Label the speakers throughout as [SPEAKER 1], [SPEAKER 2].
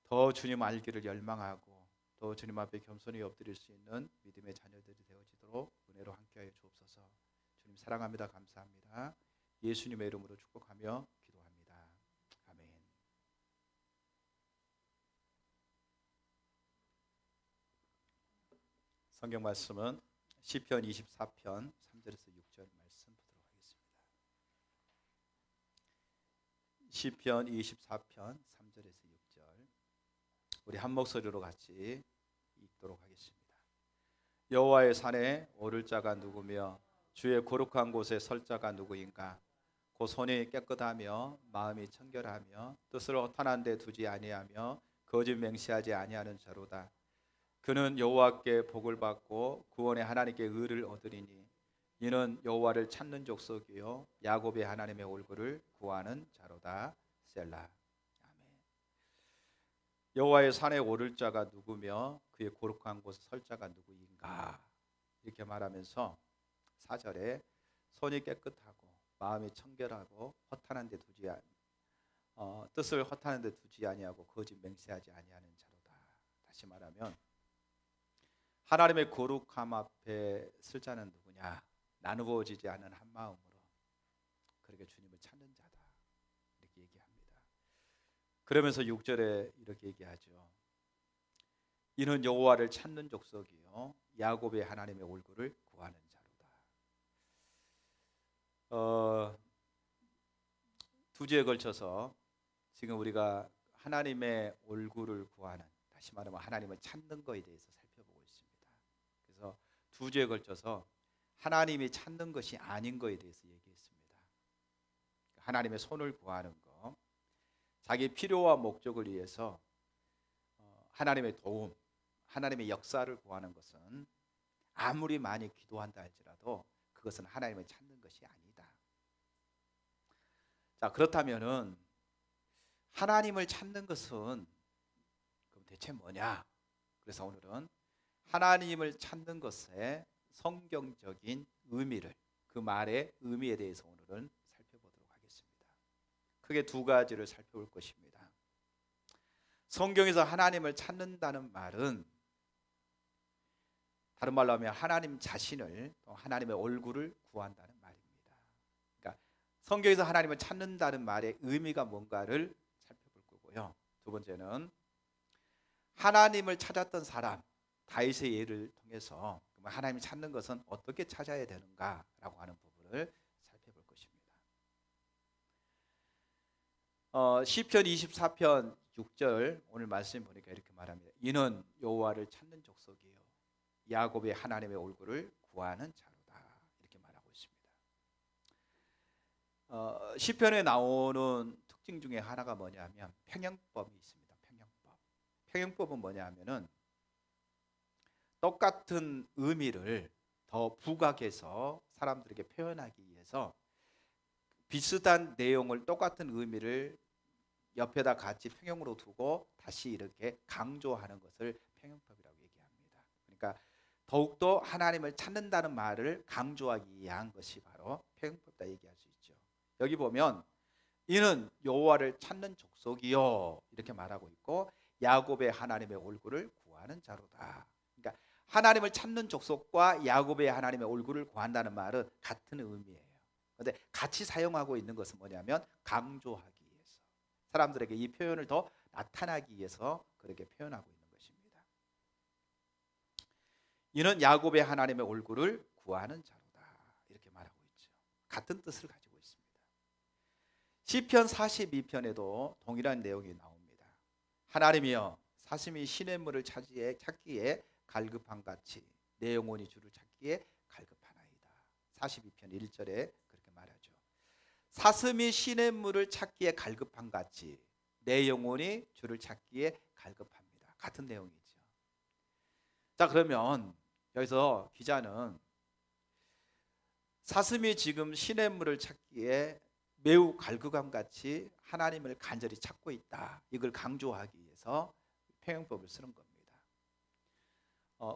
[SPEAKER 1] 더 주님 알기를 열망하고 더 주님 앞에 겸손히 엎드릴 수 있는 믿음의 자녀들이 되어지도록 은혜로 함께하여 주옵소서. 주님 사랑합니다. 감사합니다. 예수님의 이름으로 축복하며 기도합니다. 아멘. 성경 말씀은 시편 24편 3절에서 6절 말씀 보도록 하겠습니다. 시편 24편 3절에서 6절 우리 한 목소리로 같이 읽도록 하겠습니다. 여호와의 산에 오를 자가 누구며 주의 거룩한 곳에 설 자가 누구인가? 곧 손이 깨끗하며 마음이 청결하며 뜻을 허탄한 데 두지 아니하며 거짓 맹세하지 아니하는 자로다. 그는 여호와께 복을 받고 구원의 하나님께 의를 얻으리니 이는 여호와를 찾는 족속이요 야곱의 하나님의 얼굴을 구하는 자로다. 셀라. 아멘. 여호와의 산에 오를 자가 누구며 그의 거룩한 곳에 설 자가 누구인가? 이렇게 말하면서 4절에 손이 깨끗하고 마음이 청결하고 뜻을 허탄한 데 두지 아니하고 거짓 맹세하지 아니하는 자로다. 다시 말하면 하나님의 거룩함 앞에 설 자는 누구냐? 나누어지지 않은 한 마음으로 그렇게 주님을 찾는 자다. 이렇게 얘기합니다. 그러면서 6절에 이렇게 얘기하죠. 이는 여호와를 찾는 족속이요 야곱의 하나님의 얼굴을 구하는 자로다. 두 주에 걸쳐서 지금 우리가 하나님의 얼굴을 구하는, 다시 말하면 하나님을 찾는 것에 대해서 살펴보고 있습니다. 그래서 두 주에 걸쳐서 하나님이 찾는 것이 아닌 것에 대해서 얘기했습니다. 하나님의 손을 구하는 것, 자기 필요와 목적을 위해서 하나님의 도움, 하나님의 역사를 구하는 것은 아무리 많이 기도한다 할지라도 그것은 하나님을 찾는 것이 아니다. 자, 그렇다면은 하나님을 찾는 것은 그럼 대체 뭐냐? 그래서 오늘은 하나님을 찾는 것의 성경적인 의미를, 그 말의 의미에 대해서 오늘은 살펴보도록 하겠습니다. 크게 두 가지를 살펴볼 것입니다. 성경에서 하나님을 찾는다는 말은 다른 말로 하면 하나님 자신을, 또 하나님의 얼굴을 구한다는 말입니다. 그러니까 성경에서 하나님을 찾는다는 말의 의미가 뭔가를 살펴볼 거고요. 두 번째는 하나님을 찾았던 사람 다윗의 예를 통해서 하나님을 찾는 것은 어떻게 찾아야 되는가라고 하는 부분을 살펴볼 것입니다. 시편 24편 6절 오늘 말씀 보니까 이렇게 말합니다. 이는 여호와를 찾는 족속이요 야곱의 하나님의 얼굴을 구하는 자로다. 이렇게 말하고 있습니다. 시편에 나오는 특징 중에 하나가 뭐냐면 평형법이 있습니다. 평형법은 뭐냐면은 똑같은 의미를 더 부각해서 사람들에게 표현하기 위해서 비슷한 내용을, 똑같은 의미를 옆에다 같이 평형으로 두고 다시 이렇게 강조하는 것을 평형법이라고 얘기합니다. 그러니까 더욱더 하나님을 찾는다는 말을 강조하기 위한 것이 바로 평형법이다 얘기할 수 있죠. 여기 보면 이는 여호와를 찾는 족속이요 이렇게 말하고 있고 야곱의 하나님의 얼굴을 구하는 자로다. 그러니까 하나님을 찾는 족속과 야곱의 하나님의 얼굴을 구한다는 말은 같은 의미예요. 그런데 같이 사용하고 있는 것은 뭐냐면 강조하기 위해서, 사람들에게 이 표현을 더 나타나기 위해서 그렇게 표현하고 있는 것입니다. 이는 야곱의 하나님의 얼굴을 구하는 자로다 이렇게 말하고 있죠. 같은 뜻을 가지고 있습니다. 시편 42편에도 동일한 내용이 나옵니다. 하나님이여 사슴이 시냇물을 찾기에 갈급한 같이 내 영혼이 주를 찾기에 갈급하나이다. 42편 1절에 그렇게 말하죠. 사슴이 시냇물을 찾기에 갈급한 같이 내 영혼이 주를 찾기에 갈급합니다. 같은 내용이죠. 자, 그러면 여기서 기자는 사슴이 지금 시냇물을 찾기에 매우 갈급함 같이 하나님을 간절히 찾고 있다. 이걸 강조하기 위해서 평형법을 쓰는 겁니다.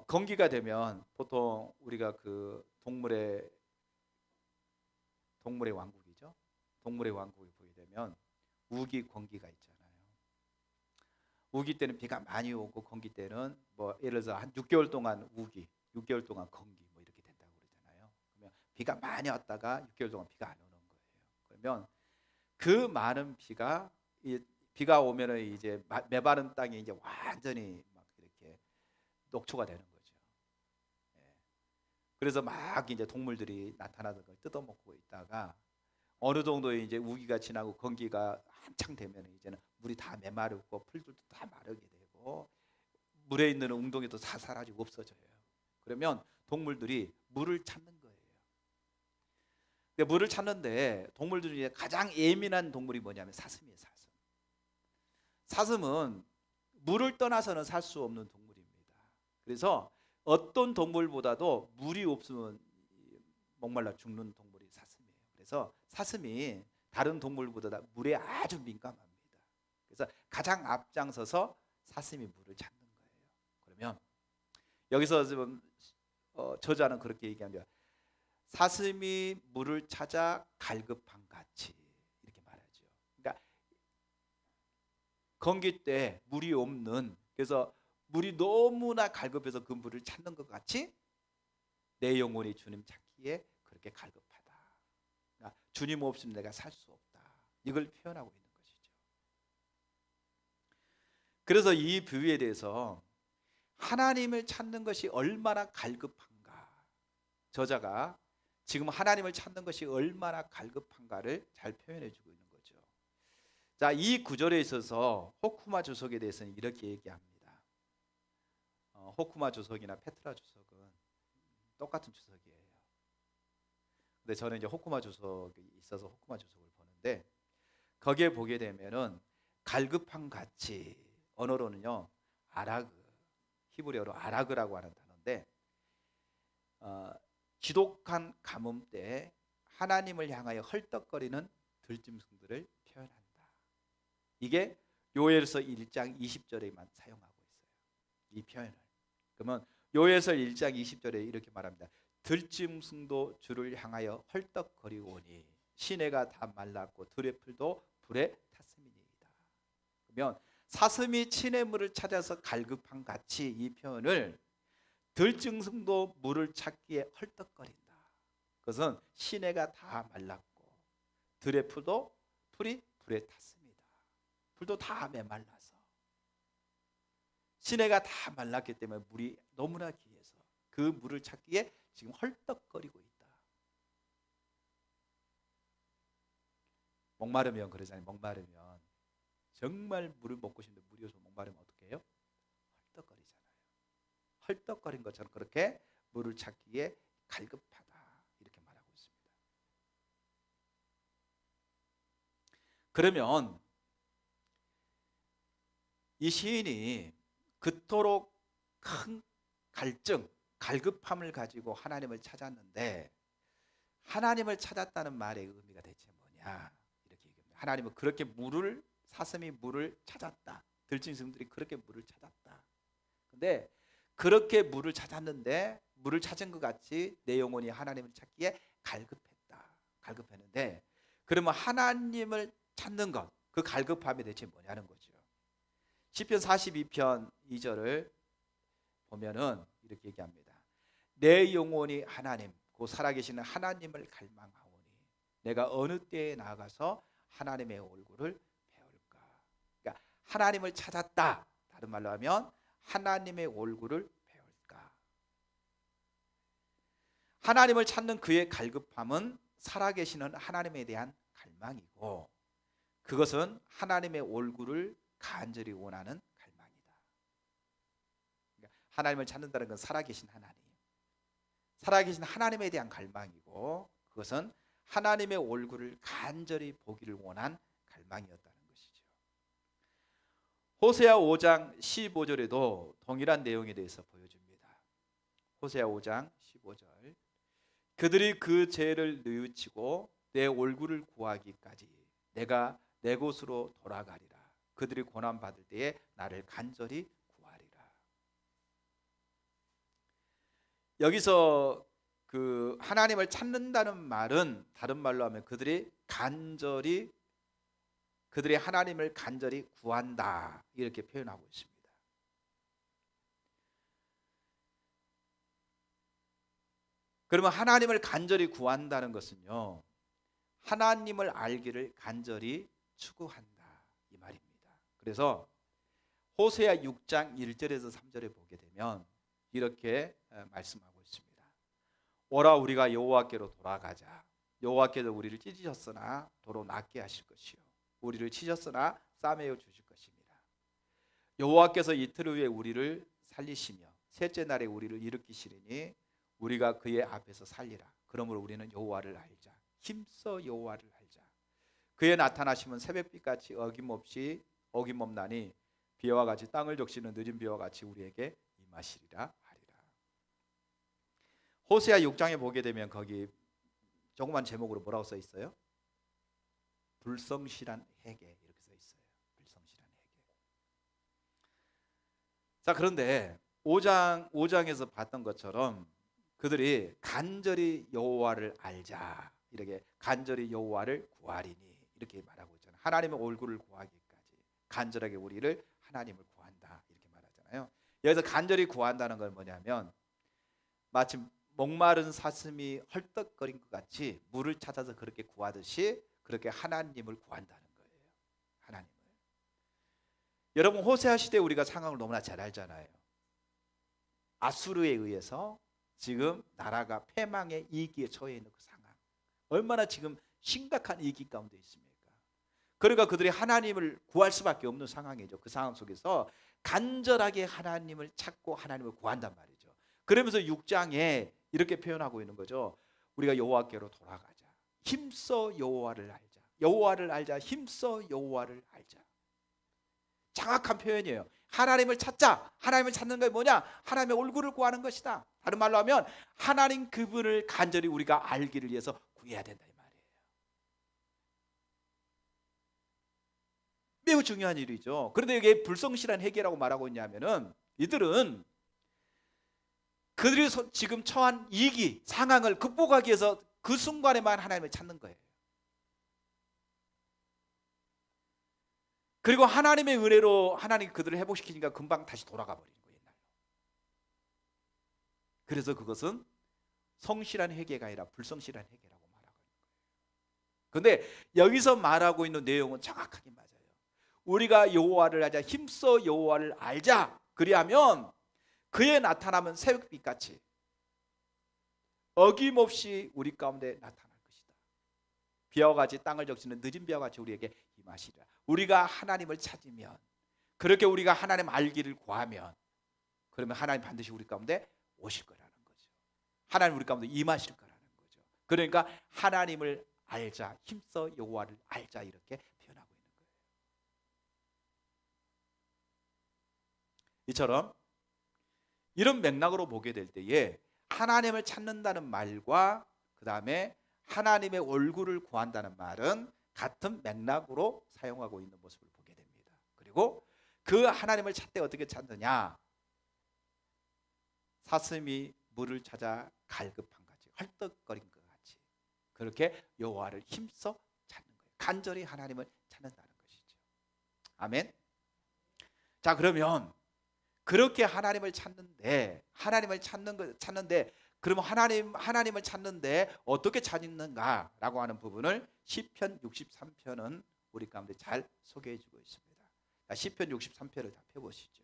[SPEAKER 1] 건기가 되면 보통 우리가 그 동물의 왕국이죠. 동물의 왕국이 보게 되면 우기, 건기가 있잖아요. 우기 때는 비가 많이 오고 건기 때는 뭐 예를 들어서 한 6개월 동안 우기, 6개월 동안 건기 뭐 이렇게 된다고 그러잖아요. 그러면 비가 많이 왔다가 6개월 동안 비가 안 오는 거예요. 그러면 그 많은 비가 오면은 이제 메마른 땅이 이제 완전히 막 이렇게 녹초가 되는 거죠. 예. 그래서 막 이제 동물들이 나타나는 걸 뜯어먹고 있다가 어느 정도 이제 우기가 지나고 건기가 한창 되면 이제는 물이 다 메마르고 풀들도 다 마르게 되고 물에 있는 웅덩이도 다 사라지고 없어져요. 그러면 동물들이 물을 찾는 거예요. 근데 물을 찾는데 동물들 중에 가장 예민한 동물이 뭐냐면 사슴이에요. 사슴은 물을 떠나서는 살 수 없는 동물입니다. 그래서 어떤 동물보다도 물이 없으면 목말라 죽는 동물이 사슴이에요. 그래서 사슴이 다른 동물보다 물에 아주 민감합니다. 그래서 가장 앞장서서 사슴이 물을 찾는 거예요. 그러면 여기서 지금 저자는 그렇게 얘기합니다. 사슴이 물을 찾아 갈급한 같이 이렇게 말하죠. 그러니까 건기 때 물이 없는, 그래서 물이 너무나 갈급해서 그 물을 찾는 것 같이 내 영혼이 주님 찾기에 그렇게 갈급하다. 그러니까 주님 없이는 내가 살 수 없다. 이걸 표현하고 있는 것이죠. 그래서 이 비유에 대해서 하나님을 찾는 것이 얼마나 갈급한가, 저자가 지금 하나님을 찾는 것이 얼마나 갈급한가를 잘 표현해 주고 있는 거죠. 자, 이 구절에 있어서 호쿠마 주석에 대해서는 이렇게 얘기합니다. 호쿠마 주석이나 페트라 주석은 똑같은 주석이에요. 근데 저는 이제 호쿠마 주석이 있어서 호쿠마 주석을 보는데, 거기에 보게 되면은 갈급한 같이, 언어로는요 아라그, 히브리어로 아라그라고 하는 단어인데, 지독한 가뭄 때 하나님을 향하여 헐떡거리는 들짐승들을 표현한다. 이게 요엘서 1장 20절에만 사용하고 있어요, 이 표현을. 그러면 요엘서 1장 20절에 이렇게 말합니다. 들짐승도 주를 향하여 헐떡거리오니 시내가 다 말랐고 들의 풀도 불에 탔음이니이다. 그러면 사슴이 시냇물을 찾아서 갈급한 같이 이 표현을 들짐승도 물을 찾기에 헐떡거린다. 그것은 시내가 다 말랐고 들의 풀도 풀이 불에 탔습니다. 풀도 다 메말라서 시내가 다 말랐기 때문에 물이 너무나 귀해서 그 물을 찾기에 지금 헐떡거리고 있다. 목마르면 그러잖아요. 목마르면 정말 물을 먹고 싶은데 물이 없어서 목마르면 어떻게 해요? 헐떡거리잖아요. 헐떡거린 것처럼 그렇게 물을 찾기에 갈급하다, 이렇게 말하고 있습니다. 그러면 이 시인이 그토록 큰 갈증, 갈급함을 가지고 하나님을 찾았는데, 하나님을 찾았다는 말의 의미가 대체 뭐냐, 이렇게 얘기합니다. 하나님은 그렇게 사슴이 물을 찾았다, 들짐승들이 그렇게 물을 찾았다. 근데 그렇게 물을 찾았는데 물을 찾은 것 같이 내 영혼이 하나님을 찾기에 갈급했는데, 그러면 하나님을 찾는 것, 그 갈급함이 대체 뭐냐는 거죠. 시편 42편 2절을 보면은 이렇게 얘기합니다. 내 영혼이 하나님, 곧 살아계시는 하나님을 갈망하오니 내가 어느 때에 나아가서 하나님의 얼굴을 배울까. 그러니까 하나님을 찾았다, 다른 말로 하면 하나님의 얼굴을 배울까. 하나님을 찾는 그의 갈급함은 살아계시는 하나님에 대한 갈망이고, 그것은 하나님의 얼굴을 간절히 원하는 갈망이다. 그러니까 하나님을 찾는다는 건 살아계신 하나님에 대한 갈망이고, 그것은 하나님의 얼굴을 간절히 보기를 원한 갈망이었다는 것이죠. 호세아 5장 15절에도 동일한 내용에 대해서 보여줍니다. 호세아 5장 15절, 그들이 그 죄를 뉘우치고 내 얼굴을 구하기까지 내가 내 곳으로 돌아가리라. 그들이 고난 받을 때에 나를 간절히 구하리라. 여기서 그 하나님을 찾는다는 말은 다른 말로 하면 그들이 간절히 그들이 하나님을 간절히 구한다 이렇게 표현하고 있습니다. 그러면 하나님을 간절히 구한다는 것은요, 하나님을 알기를 간절히 추구한다 이 말입니다. 그래서 호세아 6장 1절에서 3절에 보게 되면 이렇게 말씀하고 있습니다. 오라 우리가 여호와께로 돌아가자. 여호와께서 우리를 찢으셨으나 도로 낫게 하실 것이요 우리를 치셨으나 싸매어 주실 것입니다. 여호와께서 이틀 후에 우리를 살리시며 셋째 날에 우리를 일으키시리니 우리가 그의 앞에서 살리라. 그러므로 우리는 여호와를 알자. 힘써 여호와를 알자. 그의 나타나심은 새벽빛같이 어김없나니 비와 같이 땅을 적시는 늦은 비와 같이 우리에게 임하시리라 하리라. 호세아 6장에 보게 되면 거기 조그만 제목으로 뭐라고 써 있어요? 불성실한 회개 이렇게 써 있어요. 불성실한 회개. 자, 그런데 5장에서 봤던 것처럼 그들이 간절히 여호와를 알자 이렇게 간절히 여호와를 구하리니 이렇게 말하고 있잖아요. 하나님의 얼굴을 구하기까지 간절하게 우리를 하나님을 구한다 이렇게 말하잖아요. 여기서 간절히 구한다는 건 뭐냐면 마치 목마른 사슴이 헐떡거린 것 같이 물을 찾아서 그렇게 구하듯이 그렇게 하나님을 구한다는 거예요. 하나님을. 여러분 호세아 시대 우리가 상황을 너무나 잘 알잖아요. 아수르에 의해서 지금 나라가 패망의 위기에 처해 있는 그 상황, 얼마나 지금 심각한 위기 가운데 있습니까? 그러니까 그들이 하나님을 구할 수밖에 없는 상황이죠. 그 상황 속에서 간절하게 하나님을 찾고 하나님을 구한단 말이죠. 그러면서 6장에 이렇게 표현하고 있는 거죠. 우리가 여호와께로 돌아가자. 힘써 여호와를 알자. 여호와를 알자. 힘써 여호와를 알자. 정확한 표현이에요. 하나님을 찾자. 하나님을 찾는 게 뭐냐? 하나님의 얼굴을 구하는 것이다. 다른 말로 하면 하나님 그분을 간절히 우리가 알기를 위해서 구해야 된다 이 말이에요. 매우 중요한 일이죠. 그런데 이게 불성실한 회개라고 말하고 있냐면은 이들은 그들이 지금 처한 위기 상황을 극복하기 위해서 그 순간에만 하나님을 찾는 거예요. 그리고 하나님의 은혜로 하나님 그들을 회복시키니까 금방 다시 돌아가 버리는 거예요. 옛날로. 그래서 그것은 성실한 회개가 아니라 불성실한 회개라고 말하고 있는 거예요. 그런데 여기서 말하고 있는 내용은 정확하게 맞아요. 우리가 여호와를 알자. 힘써 여호와를 알자. 그리하면 그의 나타나면 새벽빛같이 어김없이 우리 가운데 나타날 것이다. 비와 같이 땅을 적시는 늦은 비와 같이 우리에게 임하시리라. 우리가 하나님을 찾으면, 그렇게 우리가 하나님 알기를 구하면, 그러면 하나님 반드시 우리 가운데 오실 거라는 거죠. 하나님 우리 가운데 임하실 거라는 거죠. 그러니까 하나님을 알자, 힘써 여호와를 알자 이렇게 표현하고 있는 거예요. 이처럼 이런 맥락으로 보게 될 때에 하나님을 찾는다는 말과 그 다음에 하나님의 얼굴을 구한다는 말은 같은 맥락으로 사용하고 있는 모습을 보게 됩니다. 그리고 그 하나님을 찾되 어떻게 찾느냐? 사슴이 물을 찾아 갈급한 같이 헐떡거린 것 같이 그렇게 여호와를 힘써 찾는 거예요. 간절히 하나님을 찾는다는 것이죠. 아멘. 자, 그러면 그렇게 하나님을 찾는데 그러면 하나님을 찾는데 어떻게 찾는가라고 하는 부분을 시편 63편은 우리 가운데 잘 소개해 주고 있습니다. 시편 63편을 다 펴보시죠.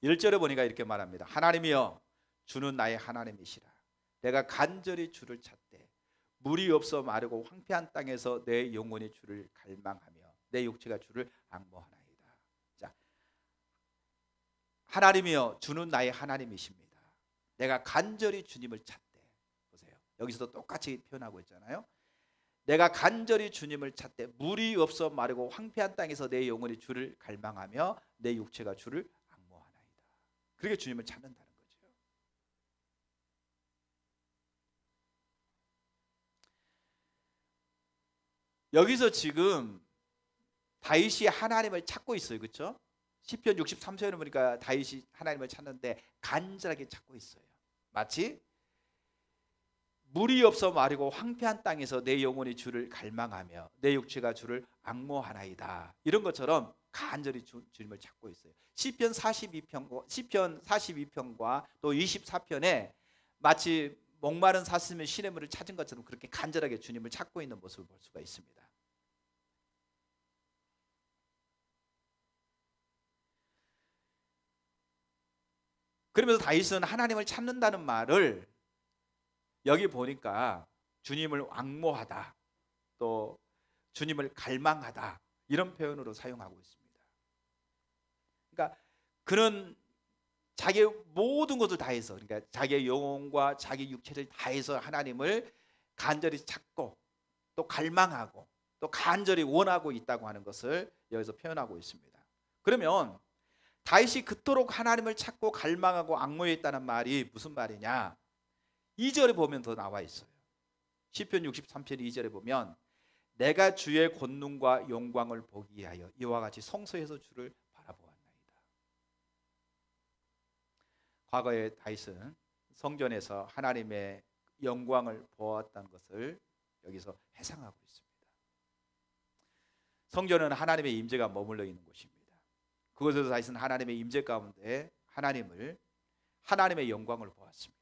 [SPEAKER 1] 1절에 보니까 이렇게 말합니다. 하나님이여 주는 나의 하나님이시라. 내가 간절히 주를 찾되 물이 없어 마르고 황폐한 땅에서 내 영혼이 주를 갈망하며 내 육체가 주를 앙모하나이다. 자, 하나님이여 주는 나의 하나님이십니다. 내가 간절히 주님을 찾되, 보세요. 여기서도 똑같이 표현하고 있잖아요. 내가 간절히 주님을 찾되 물이 없어 마르고 황폐한 땅에서 내 영혼이 주를 갈망하며 내 육체가 주를 앙모하나이다. 그렇게 주님을 찾는다는 거죠. 여기서 지금 다윗이 하나님을 찾고 있어요. 그렇죠? 시편 63편을 보니까 다윗이 하나님을 찾는데 간절하게 찾고 있어요. 마치 물이 없어 마르고 황폐한 땅에서 내 영혼이 주를 갈망하며 내 육체가 주를 앙모하나이다. 이런 것처럼 간절히 주님을 찾고 있어요. 시편 42편과 또 24편에 마치 목마른 사슴이 시냇물을 찾은 것처럼 그렇게 간절하게 주님을 찾고 있는 모습을 볼 수가 있습니다. 그러면서 다윗은 하나님을 찾는다는 말을 여기 보니까 주님을 앙모하다, 또 주님을 갈망하다, 이런 표현으로 사용하고 있습니다. 그러니까 그는 자기의 모든 것을 다해서, 그러니까 자기의 영혼과 자기 육체를 다해서 하나님을 간절히 찾고 또 갈망하고 또 간절히 원하고 있다고 하는 것을 여기서 표현하고 있습니다. 그러면 다윗이 그토록 하나님을 찾고 갈망하고 앙모했다는 말이 무슨 말이냐? 2절에 보면 더 나와 있어요. 시편 63편 2절에 보면 내가 주의 권능과 영광을 보기 위하여 이와 같이 성소에서 주를 바라보았나이다. 과거에 다윗은 성전에서 하나님의 영광을 보았다는 것을 여기서 회상하고 있습니다. 성전은 하나님의 임재가 머물러 있는 곳입니다. 그곳에서 다윗은 하나님의 임재 가운데 하나님의 영광을 보았습니다.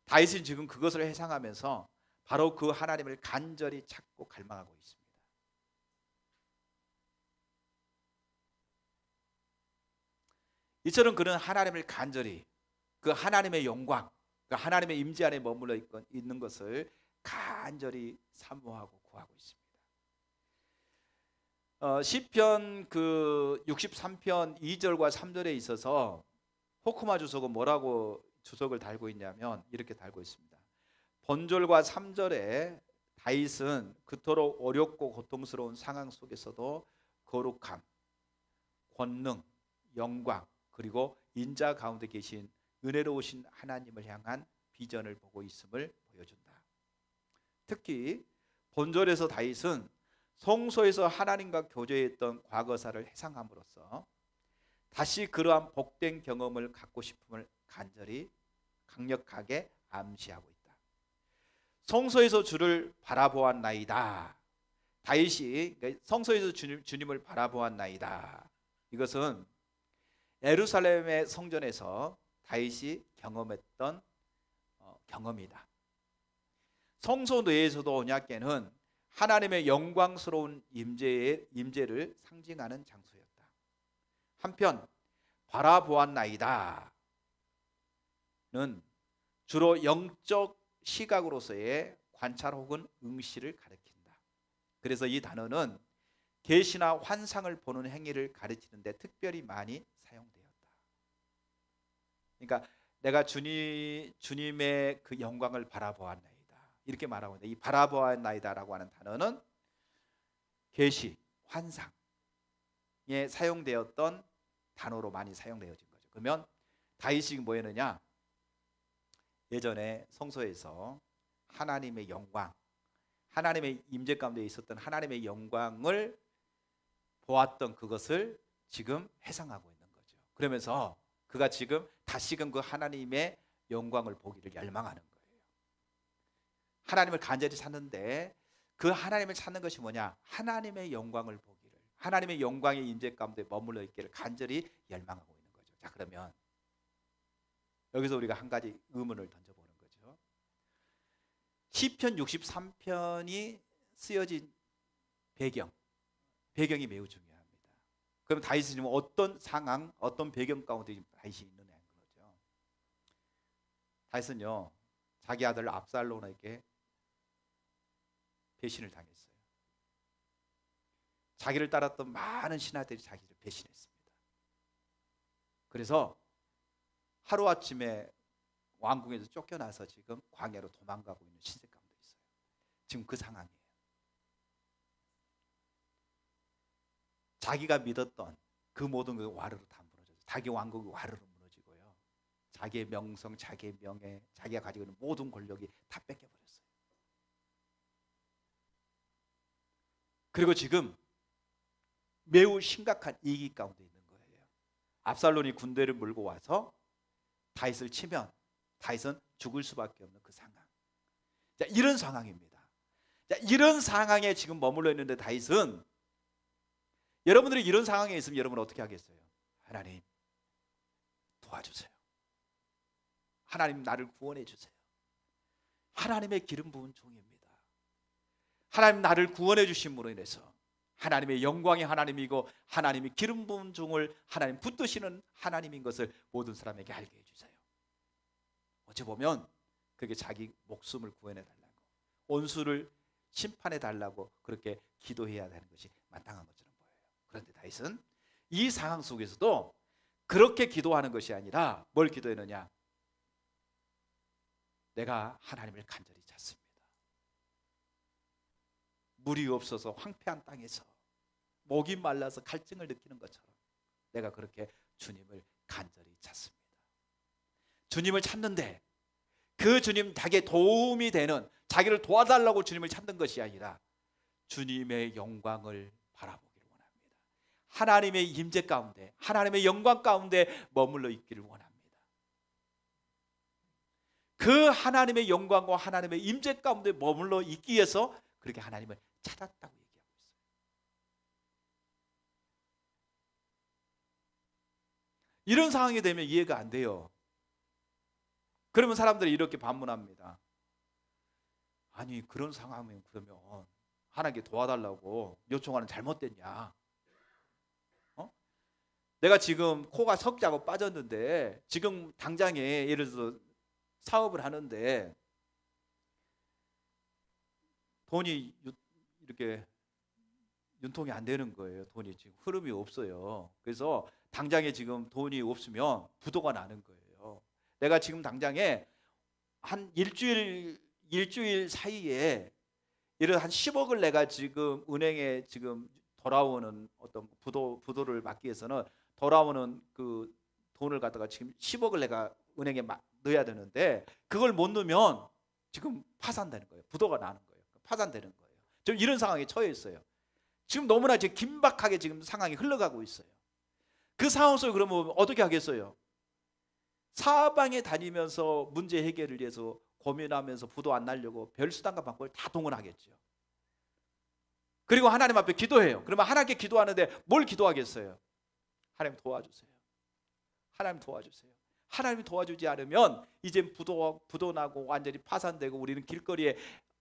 [SPEAKER 1] 다윗은 지금 그것을 회상하면서 바로 그 하나님을 간절히 찾고 갈망하고 있습니다. 이처럼 그는 하나님을 간절히, 그 하나님의 영광, 그 하나님의 임재 안에 머물러 있는 것을 간절히 사모하고 구하고 있습니다. 시편 63편 2절과 3절에 있어서 호크마 주석은 뭐라고 주석을 달고 있냐면 이렇게 달고 있습니다. 본절과 3절에 다윗은 그토록 어렵고 고통스러운 상황 속에서도 거룩함, 권능, 영광, 그리고 인자 가운데 계신 은혜로우신 하나님을 향한 비전을 보고 있음을 보여준다. 특히 본절에서 다윗은 성소에서 하나님과 교제했던 과거사를 회상함으로써 다시 그러한 복된 경험을 갖고 싶음을 간절히 강력하게 암시하고 있다. 성소에서 주를 바라보았나이다. 다윗이 성소에서 주님을 바라보았나이다. 이것은 예루살렘의 성전에서 다윗이 경험했던 경험이다. 성소 내에서도 언약궤는 하나님의 영광스러운 임재를 상징하는 장소였다. 한편 바라보았나이다는 주로 영적 시각으로서의 관찰 혹은 응시를 가리킨다. 그래서 이 단어는 계시나 환상을 보는 행위를 가리키는데 특별히 많이 사용되었다. 그러니까 내가 주님의 그 영광을 바라보았나이다, 이렇게 말하고 있는데, 이 바라보았나이다라고 하는 단어는 계시, 환상에 사용되었던 단어로 많이 사용되어진 거죠. 그러면 다윗이 뭐 했느냐? 예전에 성소에서 하나님의 영광, 하나님의 임재 가운데 있었던 하나님의 영광을 보았던 그것을 지금 회상하고 있는 거죠. 그러면서 그가 지금 다시금 그 하나님의 영광을 보기를 열망하는 거예요. 하나님을 간절히 찾는데 그 하나님을 찾는 것이 뭐냐? 하나님의 영광을 보기를, 하나님의 영광의 임재 가운데 머물러 있기를 간절히 열망하고 있는 거죠. 자, 그러면 여기서 우리가 한 가지 의문을 던져보는 거죠. 시편 63편이 쓰여진 배경이 매우 중요합니다. 그럼 다윗은 지금 어떤 상황, 어떤 배경 가운데 다윗이 있느냐는 거죠. 다윗은요, 자기 아들 압살롬에게 배신을 당했어요. 자기를 따랐던 많은 신하들이 자기를 배신했습니다. 그래서 하루아침에 왕궁에서 쫓겨나서 지금 광야로 도망가고 있는 신세 가운데 있어요. 지금 그 상황이에요. 자기가 믿었던 그 모든 그 와르르 다 무너졌어요. 자기 왕국이 와르르 무너지고요, 자기의 명성, 자기의 명예, 자기가 가지고 있는 모든 권력이 다 뺏겨버렸어요. 그리고 지금 매우 심각한 위기 가운데 있는 거예요. 압살롬이 군대를 몰고 와서 다윗을 치면 다윗은 죽을 수밖에 없는 그 상황. 자, 이런 상황입니다. 자, 이런 상황에 지금 머물러 있는데 다윗은, 여러분들이 이런 상황에 있으면 여러분은 어떻게 하겠어요? 하나님 도와주세요. 하나님 나를 구원해 주세요. 하나님의 기름 부은 종입니다. 하나님 나를 구원해 주심으로 인해서 하나님의 영광이 하나님이고 하나님이 기름 부은 종을 하나님 붙드시는 하나님인 것을 모든 사람에게 알게 해주세요. 어찌 보면 그게 자기 목숨을 구원해 달라고, 원수를 심판해 달라고 그렇게 기도해야 되는 것이 마땅한 것처럼 보여요. 그런데 다윗은 이 상황 속에서도 그렇게 기도하는 것이 아니라 뭘 기도했느냐? 내가 하나님을 간절히 찾습니다. 물이 없어서 황폐한 땅에서 목이 말라서 갈증을 느끼는 것처럼 내가 그렇게 주님을 간절히 찾습니다. 주님을 찾는데 그 주님, 자기의 도움이 되는, 자기를 도와달라고 주님을 찾는 것이 아니라 주님의 영광을 바라보기를 원합니다. 하나님의 임재 가운데, 하나님의 영광 가운데 머물러 있기를 원합니다. 그 하나님의 영광과 하나님의 임재 가운데 머물러 있기 위해서 그렇게 하나님을 찾았다고 얘기하고 있어요. 이런 상황이 되면 이해가 안 돼요. 그러면 사람들이 이렇게 반문합니다. 아니, 그런 상황이면 그러면 하나님께 도와달라고 요청하는 잘못됐냐? 내가 지금 코가 석자고 빠졌는데 지금 당장에 예를 들어서 사업을 하는데 돈이 이렇게 윤통이 안 되는 거예요. 돈이 지금 흐름이 없어요. 그래서 당장에 지금 돈이 없으면 부도가 나는 거예요. 내가 지금 당장에 한 일주일 사이에 이런 한 10억을 내가 지금 은행에 지금 돌아오는 어떤 부도를 막기 위해서는 돌아오는 그 돈을 갖다가 지금 10억을 내가 은행에 넣어야 되는데 그걸 못 넣으면 지금 파산되는 거예요. 부도가 나는 거예요. 파산되는 거예요. 지금 이런 상황에 처해 있어요. 지금 너무나 지금 긴박하게 지금 상황이 흘러가고 있어요. 그 상황 속에 그러면 어떻게 하겠어요? 사방에 다니면서 문제 해결을 위해서 고민하면서 부도 안 나려고 별수단과 방법을 다 동원하겠죠. 그리고 하나님 앞에 기도해요. 그러면 하나님께 기도하는데 뭘 기도하겠어요? 하나님 도와주세요. 하나님 도와주세요. 하나님이 도와주지 않으면 이제 부도 나고 완전히 파산되고 우리는 길거리에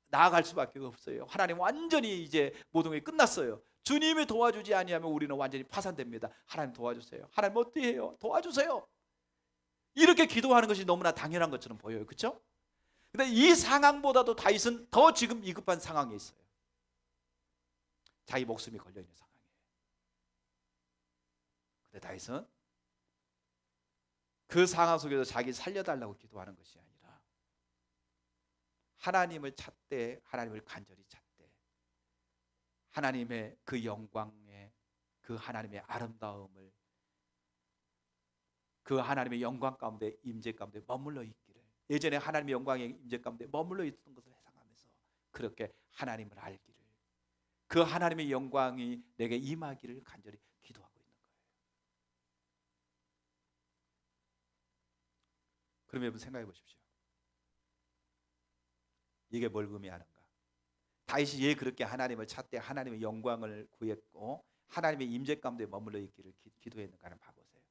[SPEAKER 1] 나아갈 수밖에 없어요. 하나님 완전히 이제 모든 게 끝났어요. 주님이 도와주지 아니하면 우리는 완전히 파산됩니다. 하나님 도와주세요. 하나님 어떻게 해요? 도와주세요. 이렇게 기도하는 것이 너무나 당연한 것처럼 보여요. 그렇죠? 근데 이 상황보다도 다윗은 더 지금 위급한 상황에 있어요. 자기 목숨이 걸려있는 상황이에요. 근데 다윗은 그 상황 속에서 자기 살려달라고 기도하는 것이 아니라 하나님을 찾되, 하나님을 간절히 찾되 하나님의 그 영광에, 그 하나님의 아름다움을, 그 하나님의 영광 가운데, 임재 가운데 머물러 있기를, 예전에 하나님의 영광의 임재 가운데 머물러 있던 것을 회상하면서 그렇게 하나님을 알기를, 그 하나님의 영광이 내게 임하기를 간절히 기도하고 있는 거예요. 그럼 여러분 생각해 보십시오. 이게 뭘 의미하는가? 다윗이 왜 그렇게 하나님을 찾되 하나님의 영광을 구했고 하나님의 임재 가운데 머물러 있기를 기도했는가를 봐보세요.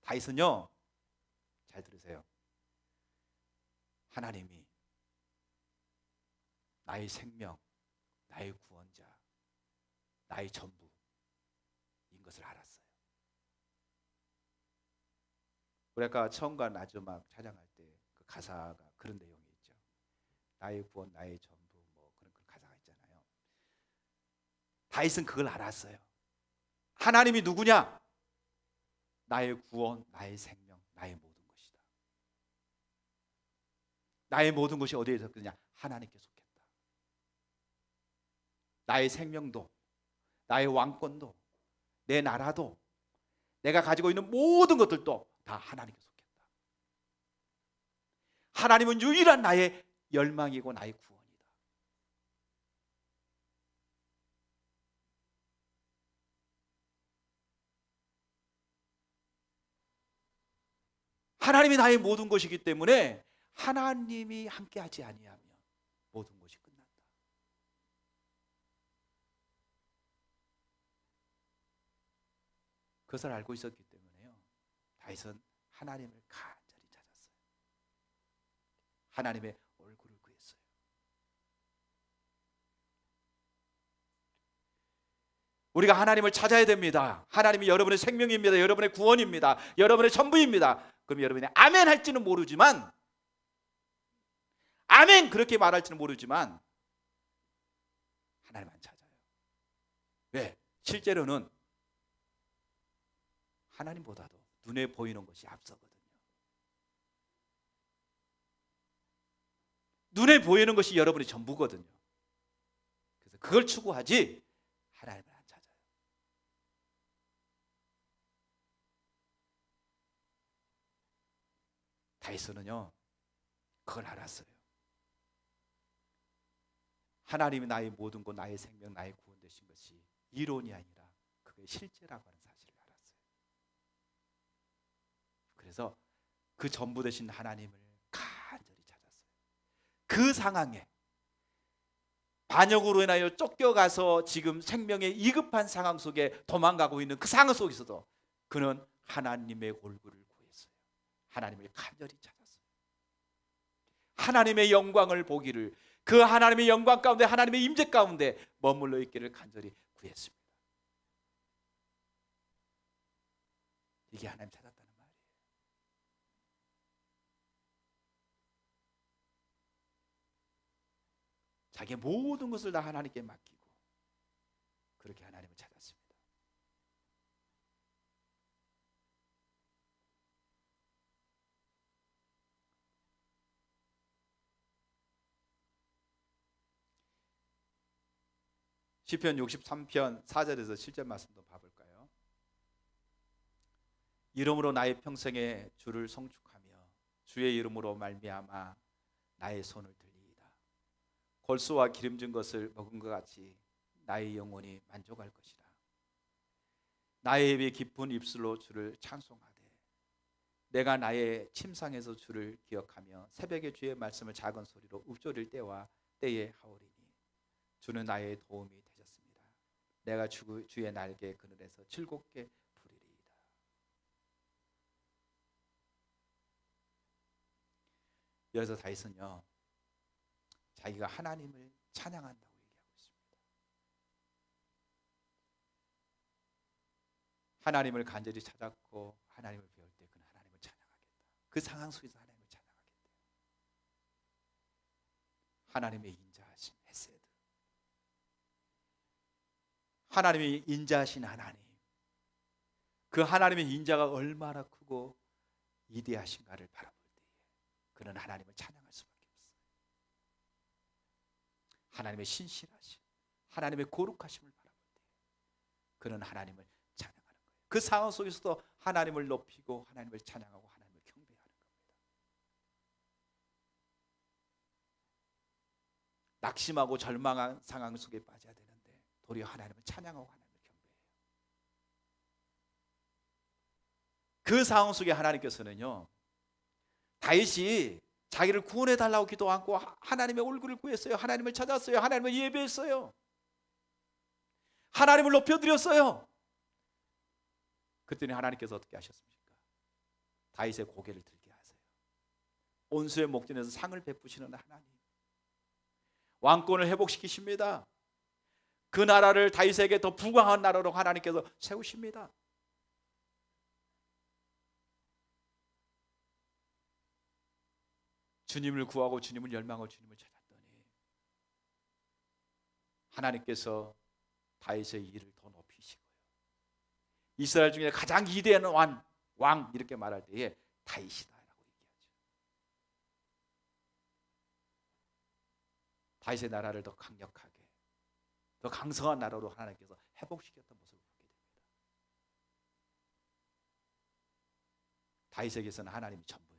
[SPEAKER 1] 다윗은요, 잘 들으세요. 하나님이 나의 생명, 나의 구원자, 나의 전부인 것을 알았어요. 우리 아까 처음과 마지막 찬양할 때 그 가사가 그런 내용이 있죠. 나의 구원, 나의 전부, 뭐 그런 가사가 있잖아요. 다윗은 그걸 알았어요. 하나님이 누구냐? 나의 구원, 나의 생명, 나의 모든 것이다. 나의 모든 것이 어디에 속했냐? 하나님께 속했다. 나의 생명도, 나의 왕권도, 내 나라도, 내가 가지고 있는 모든 것들도 다 하나님께 속했다. 하나님은 유일한 나의 열망이고 나의 구원이다. 하나님이 나의 모든 것이기 때문에 하나님이 함께하지 아니하면 모든 것이 끝난다. 그것을 알고 있었기 때문에요, 다윗은 하나님을 간절히 찾았어요. 하나님의 얼굴을 구했어요. 우리가 하나님을 찾아야 됩니다. 하나님이 여러분의 생명입니다. 여러분의 구원입니다. 여러분의 전부입니다. 그럼 여러분이 아멘 할지는 모르지만, 아멘 그렇게 말할지는 모르지만 하나님 안 찾아요. 왜? 실제로는 하나님보다도 눈에 보이는 것이 앞서거든요. 눈에 보이는 것이 여러분의 전부거든요. 그래서 그걸 추구하지 하나님을 안 찾아요. 다윗은요 그걸 알았어요. 하나님이 나의 모든 것, 나의 생명, 나의 구원 되신 것이 이론이 아니라 그게 실제라고 하는 사실을 알았어요. 그래서 그 전부 되신 하나님을 간절히 찾았어요. 그 상황에, 반역으로 인하여 쫓겨가서 지금 생명의 위급한 상황 속에 도망가고 있는 그 상황 속에서도 그는 하나님의 얼굴을 구했어요. 하나님을 간절히 찾았어요. 하나님의 영광을 보기를, 그 하나님의 영광 가운데, 하나님의 임재 가운데 머물러 있기를 간절히 구했습니다. 이게 하나님 찾았다는 말이에요. 자기의 모든 것을 다 하나님께 맡기고 그렇게 하나님을 찾았습니다. 시편 63편 4절에서 7절 말씀도 봐볼까요? 이름으로 나의 평생에 주를 송축하며 주의 이름으로 말미암아 나의 손을 들리이다. 골수와 기름진 것을 먹은 것 같이 나의 영혼이 만족할 것이라. 나의 입이 깊은 입술로 주를 찬송하되 내가 나의 침상에서 주를 기억하며 새벽에 주의 말씀을 작은 소리로 읊조릴 때와 때에 하오리니 주는 나의 도움이 되셨습니다. 내가 주의 날개 그늘에서 즐겁게 부리리이다. 여기서 다윗은요 자기가 하나님을 찬양한다고 얘기하고 있습니다. 하나님을 간절히 찾았고 하나님을 배울 때 그는 하나님을 찬양하겠다. 그 상황 속에서 하나님을 찬양하겠다. 하나님의 인자하신 헤세드, 하나님이 인자하신 하나님, 그 하나님의 인자가 얼마나 크고 위대하신가를 바라볼 때에 그는 하나님을 찬양할 수밖에 없어요. 하나님의 신실하심, 하나님의 거룩하심을 바라볼 때에 그는 하나님을 찬양하는 거예요. 그 상황 속에서도 하나님을 높이고 하나님을 찬양하고 하나님을 경배하는 겁니다. 낙심하고 절망한 상황 속에 빠져야 되는데 도리어 하나님을 찬양하고 하나님을 경배해요. 그 상황 속에 하나님께서는요 다윗이 자기를 구원해 달라고 기도하고 하나님의 얼굴을 구했어요. 하나님을 찾았어요. 하나님을 예배했어요. 하나님을 높여드렸어요. 그랬더니 하나님께서 어떻게 하셨습니까? 다윗의 고개를 들게 하세요. 온수의 목전에서 상을 베푸시는 하나님, 왕권을 회복시키십니다. 그 나라를 다윗에게 더 부강한 나라로 하나님께서 세우십니다. 주님을 구하고 주님을 열망하고 주님을 찾았더니 하나님께서 다윗의 일을 더 높이시고요. 이스라엘 중에 가장 위대한 왕 이렇게 말할 때에 다윗이다라고 얘기하죠. 다윗의 나라를 더 강력하게, 더 강성한 나라로 하나님께서 회복시켰던 모습을 보게 됩니다. 다윗에게서는 하나님이 전부였어요.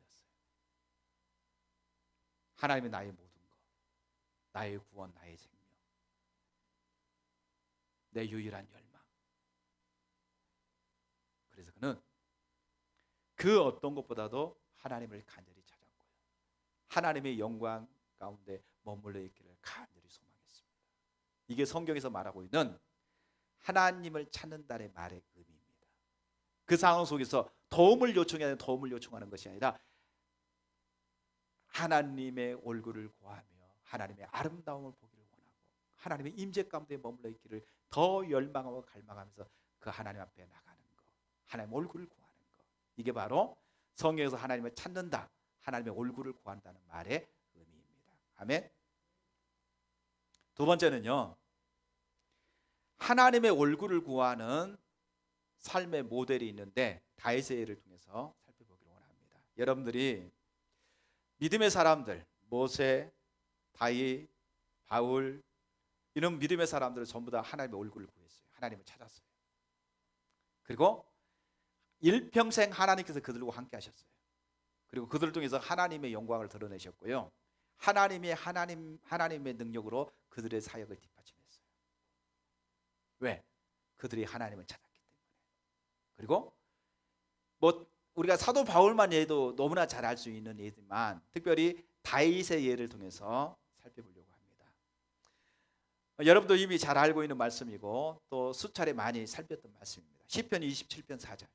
[SPEAKER 1] 하나님이 나의 모든 것, 나의 구원, 나의 생명, 내 유일한 열망. 그래서 그는 그 어떤 것보다도 하나님을 간절히 찾았고요. 하나님의 영광 가운데 머물러 있기를 간절히 소망했습니다. 이게 성경에서 말하고 있는 하나님을 찾는다는 말의 의미입니다. 그 상황 속에서 도움을 요청하는 것이 아니라 하나님의 얼굴을 구하며 하나님의 아름다움을 보기를 원하고 하나님의 임재 가운데 머물러 있기를 더 열망하고 갈망하면서 그 하나님 앞에 나가는 것, 하나님의 얼굴을 구하는 것, 이게 바로 성경에서 하나님을 찾는다, 하나님의 얼굴을 구한다는 말의 의미입니다. 아멘. 두 번째는요, 하나님의 얼굴을 구하는 삶의 모델이 있는데 다윗의 예를 통해서 살펴보기를 원합니다. 여러분들이 믿음의 사람들, 모세, 다윗, 바울, 이런 믿음의 사람들은 전부 다 하나님의 얼굴을 구했어요. 하나님을 찾았어요. 그리고 일평생 하나님께서 그들과 함께 하셨어요. 그리고 그들을 통해서 하나님의 영광을 드러내셨고요, 하나님의 능력으로 그들의 사역을 뒷받침했어요. 왜? 그들이 하나님을 찾았기 때문에. 그리고 우리가 사도 바울만 해도 너무나 잘 알 수 있는 예지만 특별히 다윗의 예를 통해서 살펴보려고 합니다. 여러분도 이미 잘 알고 있는 말씀이고 또 수차례 많이 살폈던 말씀입니다. 시편 27편 4절.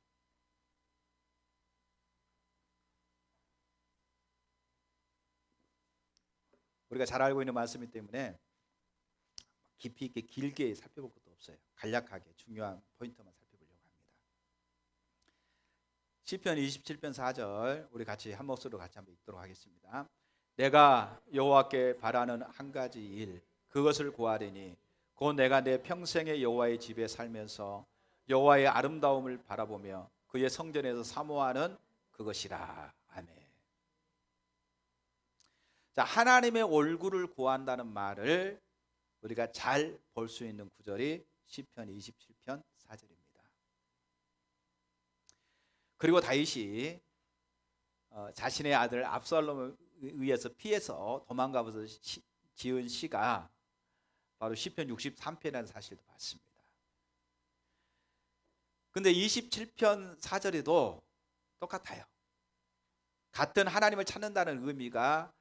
[SPEAKER 1] 우리가 잘 알고 있는 말씀이기 때문에 깊이 있게 길게 살펴볼 것도 없어요. 간략하게 중요한 포인트만 살펴보려고 합니다. 시편 27편 4절 우리 같이 한 목소리로 같이 한번 읽도록 하겠습니다. 내가 여호와께 바라는 한 가지 일, 그것을 구하리니 곧 내가 내 평생의 여호와의 집에 살면서 여호와의 아름다움을 바라보며 그의 성전에서 사모하는 그것이라. 아멘. 자, 하나님의 얼굴을 구한다는 말을 우리가 잘 볼 수 있는 구절이 시편 27편 4절입니다. 그리고 다윗이 자신의 아들 압살롬에 의해서 피해서 도망가면서 지은 시가 바로 시편 63편이라는 사실도 봤습니다. 근데 27편 4절에도 똑같아요. 같은 하나님을 찾는다는 의미가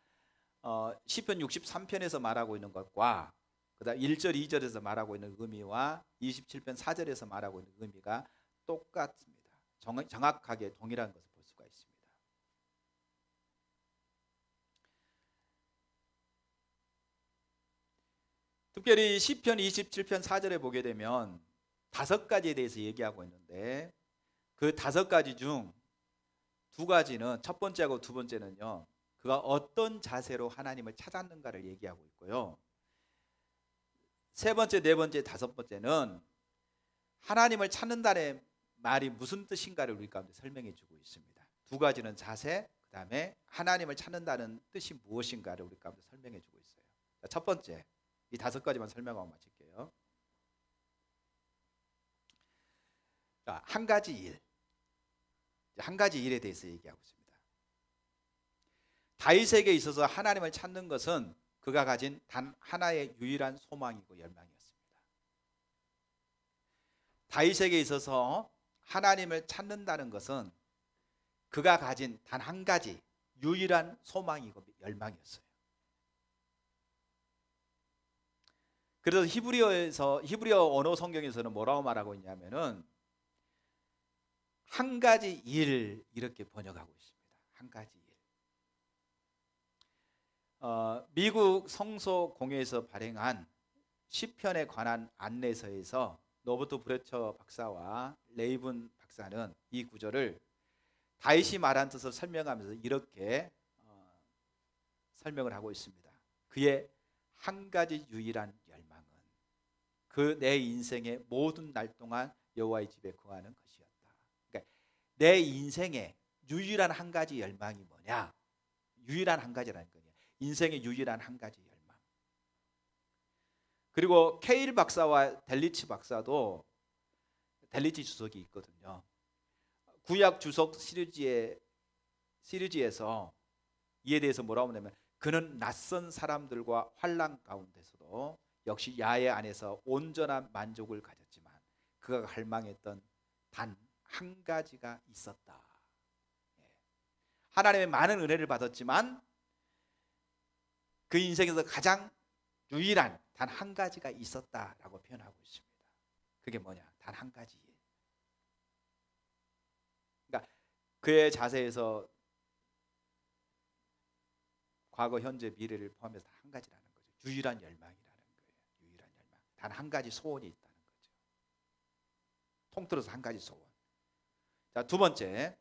[SPEAKER 1] 시편 63편에서 말하고 있는 것과 그다음 1절 2절에서 말하고 있는 의미와 27편 4절에서 말하고 있는 의미가 똑같습니다. 정확하게 동일한 것을 볼 수가 있습니다. 특별히 시편 27편 4절에 보게 되면 5가지에 대해서 얘기하고 있는데 그 5가지 중 2가지는 첫 번째하고 두 번째는요, 그가 어떤 자세로 하나님을 찾았는가를 얘기하고 있고요, 세 번째, 네 번째, 다섯 번째는 하나님을 찾는다는 말이 무슨 뜻인가를 우리 가운데 설명해 주고 있습니다. 2가지는 자세, 그 다음에 하나님을 찾는다는 뜻이 무엇인가를 우리 가운데 설명해 주고 있어요. 자, 첫 번째, 이 5가지만 설명하고 마칠게요. 자, 한 가지 일에 대해서 얘기하고 있습니다. 다윗에게 있어서 하나님을 찾는 것은 그가 가진 단 하나의 유일한 소망이고 열망이었습니다. 다윗에게 있어서 하나님을 찾는다는 것은 그가 가진 단 한 가지 유일한 소망이고 열망이었어요. 그래서 히브리어 언어 성경에서는 뭐라고 말하고 있냐면은 한 가지 일, 이렇게 번역하고 있습니다. 한 가지 일. 미국 성서공회에서 발행한 시편에 관한 안내서에서 노버트 브레처 박사와 레이븐 박사는 이 구절을 다윗이 말한 뜻을 설명하면서 이렇게 설명을 하고 있습니다. 그의 한 가지 유일한 열망은 그 내 인생의 모든 날 동안 여호와의 집에 거하는 것이었다. 그러니까 내 인생의 유일한 한 가지 열망이 뭐냐? 유일한 한 가지라는 거예요. 인생의 유일한 한 가지 열망. 그리고 케일 박사와 델리치 박사도, 델리치 주석이 있거든요. 구약 주석 시리즈에서 이에 대해서 뭐라고 하냐면 그는 낯선 사람들과 환난 가운데서도 역시 야외 안에서 온전한 만족을 가졌지만 그가 갈망했던 단 한 가지가 있었다. 하나님의 많은 은혜를 받았지만 그 인생에서 가장 유일한 단 한 가지가 있었다라고 표현하고 있습니다. 그게 뭐냐? 단 한 가지. 그러니까 그의 자세에서 과거, 현재, 미래를 포함해서 한 가지라는 거죠. 유일한 열망이라는 거예요. 유일한 열망. 단 한 가지 소원이 있다는 거죠. 통틀어서 한 가지 소원. 자, 두 번째.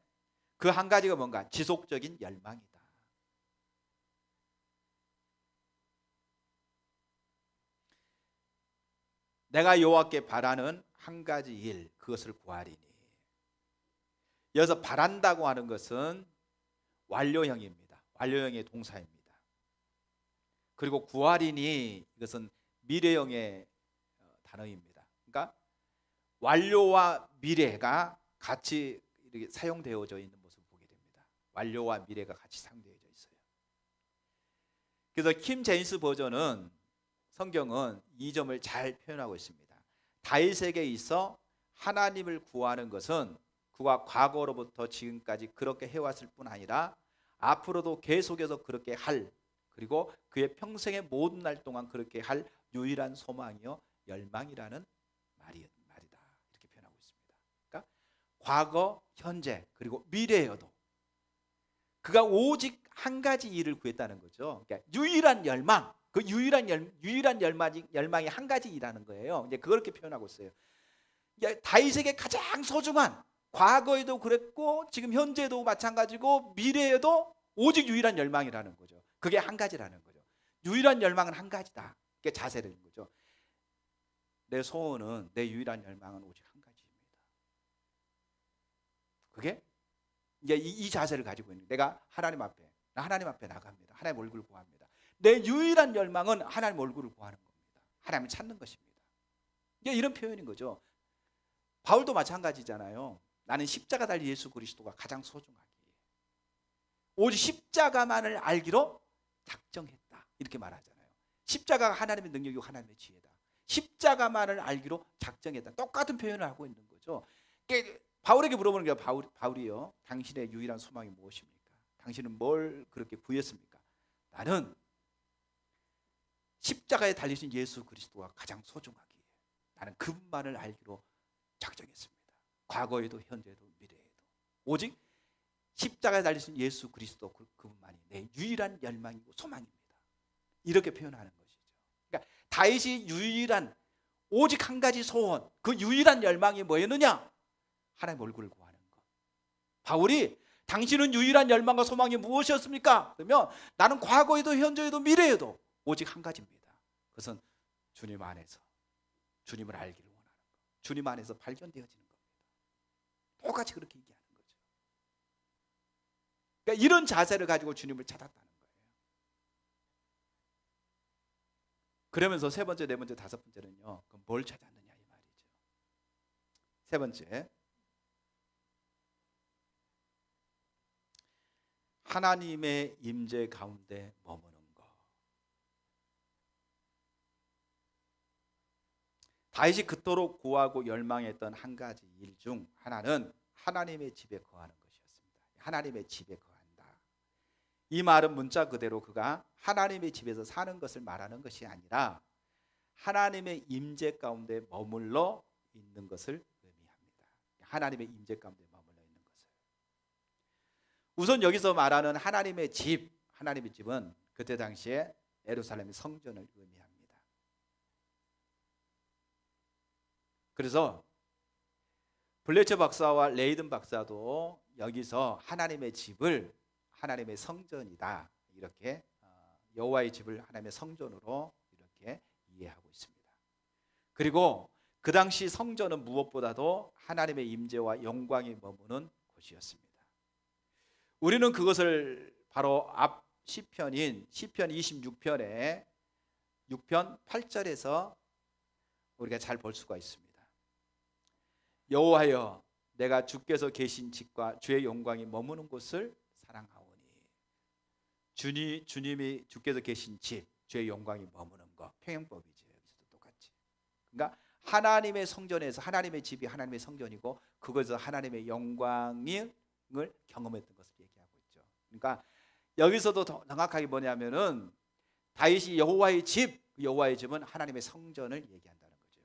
[SPEAKER 1] 그 한 가지가 뭔가? 지속적인 열망이다. 내가 여호와께 바라는 한 가지 일, 그것을 구하리니. 여기서 바란다고 하는 것은 완료형입니다. 완료형의 동사입니다. 그리고 구하리니, 이것은 미래형의 단어입니다. 그러니까 완료와 미래가 같이 이렇게 사용되어져 있는 모습을 보게 됩니다. 완료와 미래가 같이 사용되어져 있어요. 그래서 킴 제임스 버전은, 성경은 이 점을 잘 표현하고 있습니다. 다윗에게 있어 하나님을 구하는 것은 그가 과거로부터 지금까지 그렇게 해왔을 뿐 아니라 앞으로도 계속해서 그렇게 할, 그리고 그의 평생의 모든 날 동안 그렇게 할 유일한 소망이요 열망이라는 말이다, 이렇게 표현하고 있습니다. 그러니까 과거, 현재, 그리고 미래여도 그가 오직 한 가지 일을 구했다는 거죠. 그러니까 유일한 열망, 그 유일한 열망이 한 가지이라는 거예요. 이제 그렇게 표현하고 있어요. 다윗에게 가장 소중한, 과거에도 그랬고 지금 현재도 마찬가지고 미래에도 오직 유일한 열망이라는 거죠. 그게 한 가지라는 거죠. 유일한 열망은 한 가지다. 그게 자세라는 거죠. 내 소원은, 내 유일한 열망은 오직 한 가지입니다. 그게 이제 이 자세를 가지고 있는, 내가 하나님 앞에 나갑니다. 하나님 얼굴을 구합니다. 내 유일한 열망은 하나님 얼굴을 구하는 겁니다. 하나님을 찾는 것입니다. 이게 이런 표현인 거죠. 바울도 마찬가지잖아요. 나는 십자가 달린 예수 그리스도가 가장 소중하기에 오직 십자가만을 알기로 작정했다, 이렇게 말하잖아요. 십자가가 하나님의 능력이고 하나님의 지혜다. 십자가만을 알기로 작정했다. 똑같은 표현을 하고 있는 거죠. 바울에게 물어보는 게, 바울이요, 당신의 유일한 소망이 무엇입니까? 당신은 뭘 그렇게 구했습니까? 나는 십자가에 달리신 예수 그리스도가 가장 소중하기에 나는 그분만을 알기로 작정했습니다. 과거에도 현재에도 미래에도 오직 십자가에 달리신 예수 그리스도, 그분만이 내 유일한 열망이고 소망입니다. 이렇게 표현하는 것이죠. 그러니까 다윗이 유일한, 오직 한 가지 소원, 그 유일한 열망이 뭐였느냐? 하나님 얼굴을 구하는 것. 바울이 당신은 유일한 열망과 소망이 무엇이었습니까? 그러면 나는 과거에도 현재에도 미래에도 오직 한 가지입니다. 그것은 주님 안에서 주님을 알기를 원하는 것, 주님 안에서 발견되어지는 겁니다. 똑같이 그렇게 얘기하는 거죠. 그러니까 이런 자세를 가지고 주님을 찾았다는 거예요. 그러면서 세 번째, 네 번째, 다섯 번째는요, 그럼 뭘 찾았느냐 이 말이죠. 세 번째, 하나님의 임재 가운데 머무는 것. 다윗이 그토록 구하고 열망했던 한 가지 일 중 하나는 하나님의 집에 거하는 것이었습니다. 하나님의 집에 거한다. 이 말은 문자 그대로 그가 하나님의 집에서 사는 것을 말하는 것이 아니라 하나님의 임재 가운데 머물러 있는 것을 의미합니다. 하나님의 임재 가운데 머물러 있는 것을. 우선 여기서 말하는 하나님의 집은 그때 당시에 예루살렘의 성전을 의미합니다. 그래서 블레처 박사와 레이든 박사도 여기서 하나님의 집을 하나님의 성전이다, 이렇게 여호와의 집을 하나님의 성전으로 이렇게 이해하고 있습니다. 그리고 그 당시 성전은 무엇보다도 하나님의 임재와 영광이 머무는 곳이었습니다. 우리는 그것을 바로 앞 시편인 시편 26편의 6편 8절에서 우리가 잘 볼 수가 있습니다. 여호와여, 내가 주께서 계신 집과 주의 영광이 머무는 곳을 사랑하오니. 주님이 주께서 계신 집, 주의 영광이 머무는 것, 평행법이죠. 여기서도 똑같이. 그러니까 하나님의 성전에서, 하나님의 집이 하나님의 성전이고 그것에서 하나님의 영광을 경험했던 것을 얘기하고 있죠. 그러니까 여기서도 정확하게 뭐냐면은 다윗이 여호와의 집, 여호와의 집은 하나님의 성전을 얘기한다는 거죠.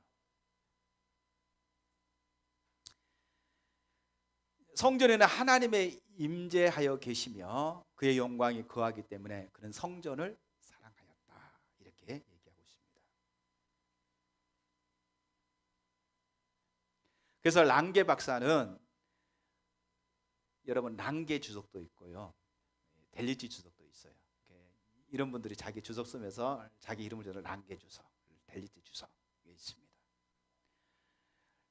[SPEAKER 1] 성전에는 하나님의 임재하여 계시며 그의 영광이 거하기 때문에 그는 성전을 사랑하였다, 이렇게 얘기하고 있습니다. 그래서 랑게 박사는, 여러분 랑게 주석도 있고요, 델리치 주석도 있어요. 이런 분들이 자기 주석 쓰면서 자기 이름을 저는 랑게 주석, 델리치 주석 있습니다.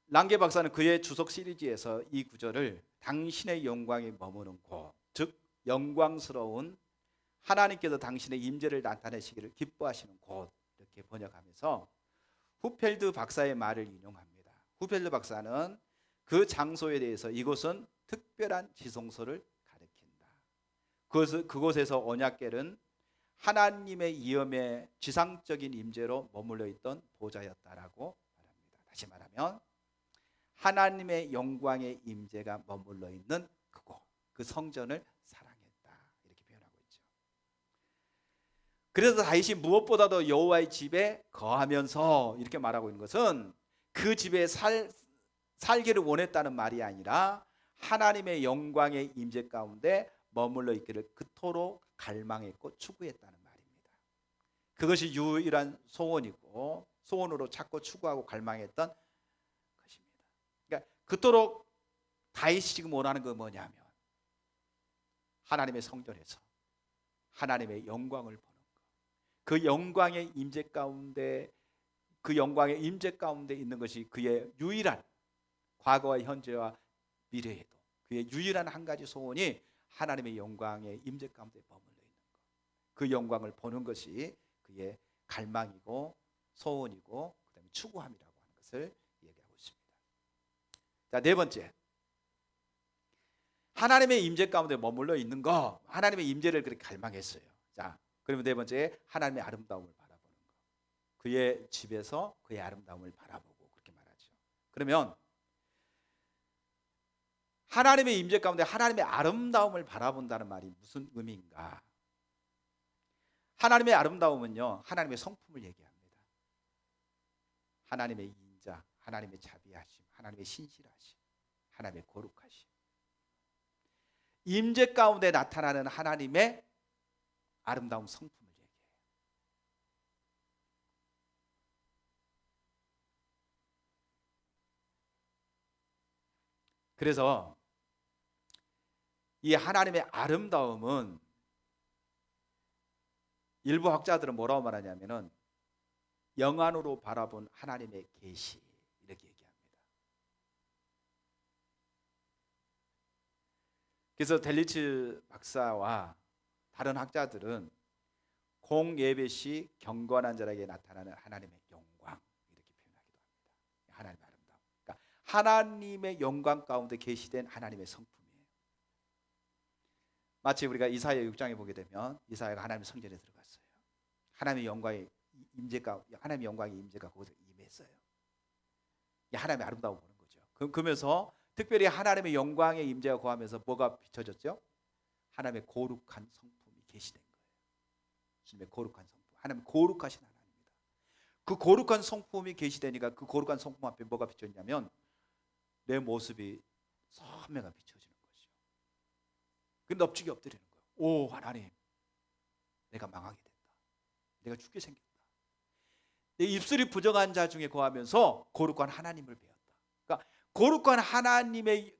[SPEAKER 1] 랑게 박사는 그의 주석 시리즈에서 이 구절을 당신의 영광이 머무는 곳, 즉 영광스러운 하나님께서 당신의 임재를 나타내시기를 기뻐하시는 곳, 이렇게 번역하면서 후펠드 박사의 말을 인용합니다. 후펠드 박사는 그 장소에 대해서 이곳은 특별한 지성소를 가리킨다. 그곳에서 언약궤는 하나님의 이음의 지상적인 임재로 머물러 있던 보좌였다라고 말합니다. 다시 말하면 하나님의 영광의 임재가 머물러 있는 그곳, 그 성전을 사랑했다, 이렇게 표현하고 있죠. 그래서 다윗이 무엇보다도 여호와의 집에 거하면서 이렇게 말하고 있는 것은 그 집에 살기를 원했다는 말이 아니라 하나님의 영광의 임재 가운데 머물러 있기를 그토록 갈망했고 추구했다는 말입니다. 그것이 유일한 소원이고 소원으로 찾고 추구하고 갈망했던 것입니다. 그러니까 그토록 다윗이 지금 원하는 건 뭐냐면 하나님의 성전에서 하나님의 영광을 보는 것, 그 영광의 임재 가운데, 그 영광의 임재 가운데 있는 것이 그의 유일한, 과거와 현재와 미래에도 그의 유일한 한 가지 소원이 하나님의 영광의 임재 가운데 머물러 있는 것, 그 영광을 보는 것이 그의 갈망이고 소원이고 그다음에 추구함이라고 하는 것을 얘기하고 있습니다. 자, 네 번째, 하나님의 임재 가운데 머물러 있는 거, 하나님의 임재를 그렇게 갈망했어요. 자, 그러면 네 번째, 하나님의 아름다움을 바라보는 거, 그의 집에서 그의 아름다움을 바라보고, 그렇게 말하죠. 그러면 하나님의 임재 가운데 하나님의 아름다움을 바라본다는 말이 무슨 의미인가? 하나님의 아름다움은요, 하나님의 성품을 얘기합니다. 하나님의 인자, 하나님의 자비하심, 하나님의 신실하심, 하나님의 거룩하심, 임재 가운데 나타나는 하나님의 아름다운 성품을 얘기해요. 그래서 이 하나님의 아름다움은 일부 학자들은 뭐라고 말하냐면은 영안으로 바라본 하나님의 계시, 이렇게 얘기합니다. 그래서 델리츠 박사와 다른 학자들은 공예배 시 경건한 자에게 나타나는 하나님의 영광, 이렇게 표현하기도 합니다. 하나님의 아름다움, 그러니까 하나님의 영광 가운데 계시된 하나님의 성품. 마치 우리가 이사야 6장에 보게 되면 이사야가 하나님의 성전에 들어갔어요. 하나님의 영광의 임재가, 하나님의 영광의 임재가 거기서 임했어요. 하나님의 아름다움을 보는 거죠. 그러면서 특별히 하나님의 영광의 임재가 거하면서 뭐가 비춰졌죠? 하나님의 거룩한 성품이 계시된 거예요. 주님의 거룩한 성품, 하나님 거룩하신 하나님입니다. 그 거룩한 성품이 계시되니까 그 거룩한 성품 앞에 뭐가 비춰있냐면 내 모습이 선명하게 비춰지는 것이죠. 그 넙죽이 엎드리는 거예요. 오 하나님, 내가 망하게 됐다. 내가 죽게 생겼다. 내 입술이 부정한 자 중에 거하면서 거룩한 하나님을 배웠다. 그러니까 거룩한 하나님의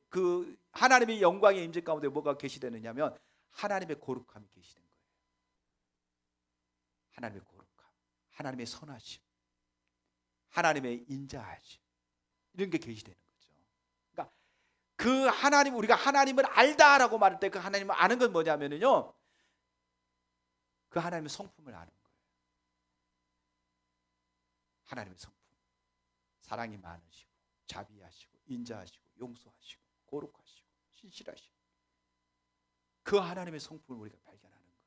[SPEAKER 1] 하나님의 영광의 임재 가운데 뭐가 계시되느냐면 하나님의 거룩함이 계시된 거예요. 하나님의 거룩함, 하나님의 선하심, 하나님의 인자하심, 이런 게 계시되는 거죠. 그러니까 그 하나님, 우리가 하나님을 알다라고 말할 때 그 하나님을 아는 건 뭐냐면요, 그 하나님의 성품을 아는 거예요. 하나님의 성품, 사랑이 많으시고 자비하시고 인자하시고 용서하시고 거룩하시고 신실하시고, 그 하나님의 성품을 우리가 발견하는 거예요.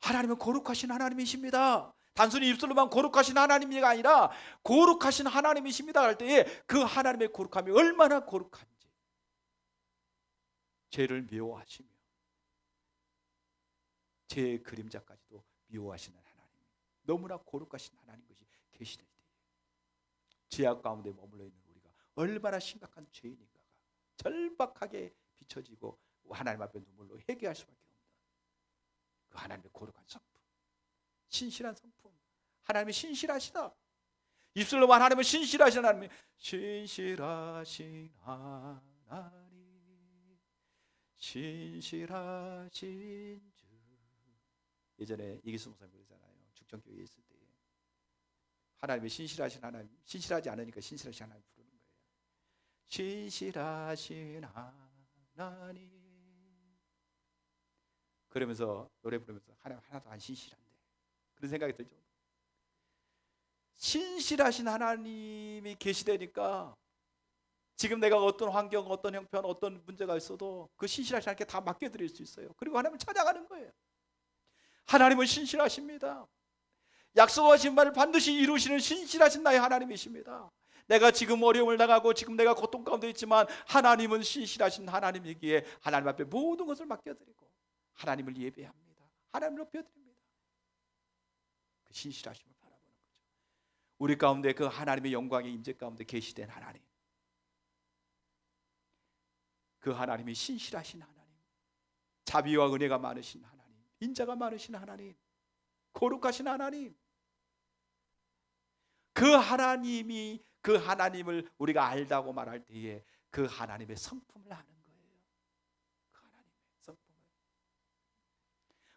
[SPEAKER 1] 하나님은 거룩하신 하나님이십니다. 단순히 입술로만 거룩하신 하나님이 아니라 거룩하신 하나님이십니다 할 때에 그 하나님의 거룩함이 얼마나 거룩한지, 죄를 미워하시며 죄의 그림자까지도 미워하시는 하나님, 너무나 거룩하신 하나님 것이 계시될 때, 죄악 가운데 머물러 있는 우리가 얼마나 심각한 죄인인가가 절박하게 비춰지고 하나님 앞에 눈물로 회개할 수밖에 없는 그 하나님의 거룩한 성품, 신실한 성품. 하나님이 신실하시다. 입술로만 하나님은 신실하신 하나님, 신실하신 하나님, 신실하신 주. 예전에 이기수 목사님 그러잖아요. 죽전교회에 있을 때 하나님이 신실하신 하나님, 신실하지 않으니까 신실하신 하나님 부르는 거예요. 신실하신 하나님. 그러면서 노래 부르면서 하나님 하나도 안 신실한데, 그런 생각이 들죠. 신실하신 하나님이 계시다니까 지금 내가 어떤 환경, 어떤 형편, 어떤 문제가 있어도 그 신실하신 하나님께 다 맡겨드릴 수 있어요. 그리고 하나님을 찾아가는 거예요. 하나님은 신실하십니다. 약속하신 말을 반드시 이루시는 신실하신 나의 하나님이십니다. 내가 지금 어려움을 당하고 지금 내가 고통 가운데 있지만 하나님은 신실하신 하나님이기에 하나님 앞에 모든 것을 맡겨드리고 하나님을 예배합니다. 하나님을 높여드립니다. 그 신실하심을 바라보는 거죠. 우리 가운데 그 하나님의 영광의 임재 가운데 계시된 하나님, 그 하나님이 신실하신 하나님, 자비와 은혜가 많으신 하나님, 인자가 많으신 하나님, 거룩하신 하나님, 그 하나님이, 그 하나님을 우리가 알다고 말할 때에 그 하나님의 성품을 아는 거예요. 그 하나님의 성품을.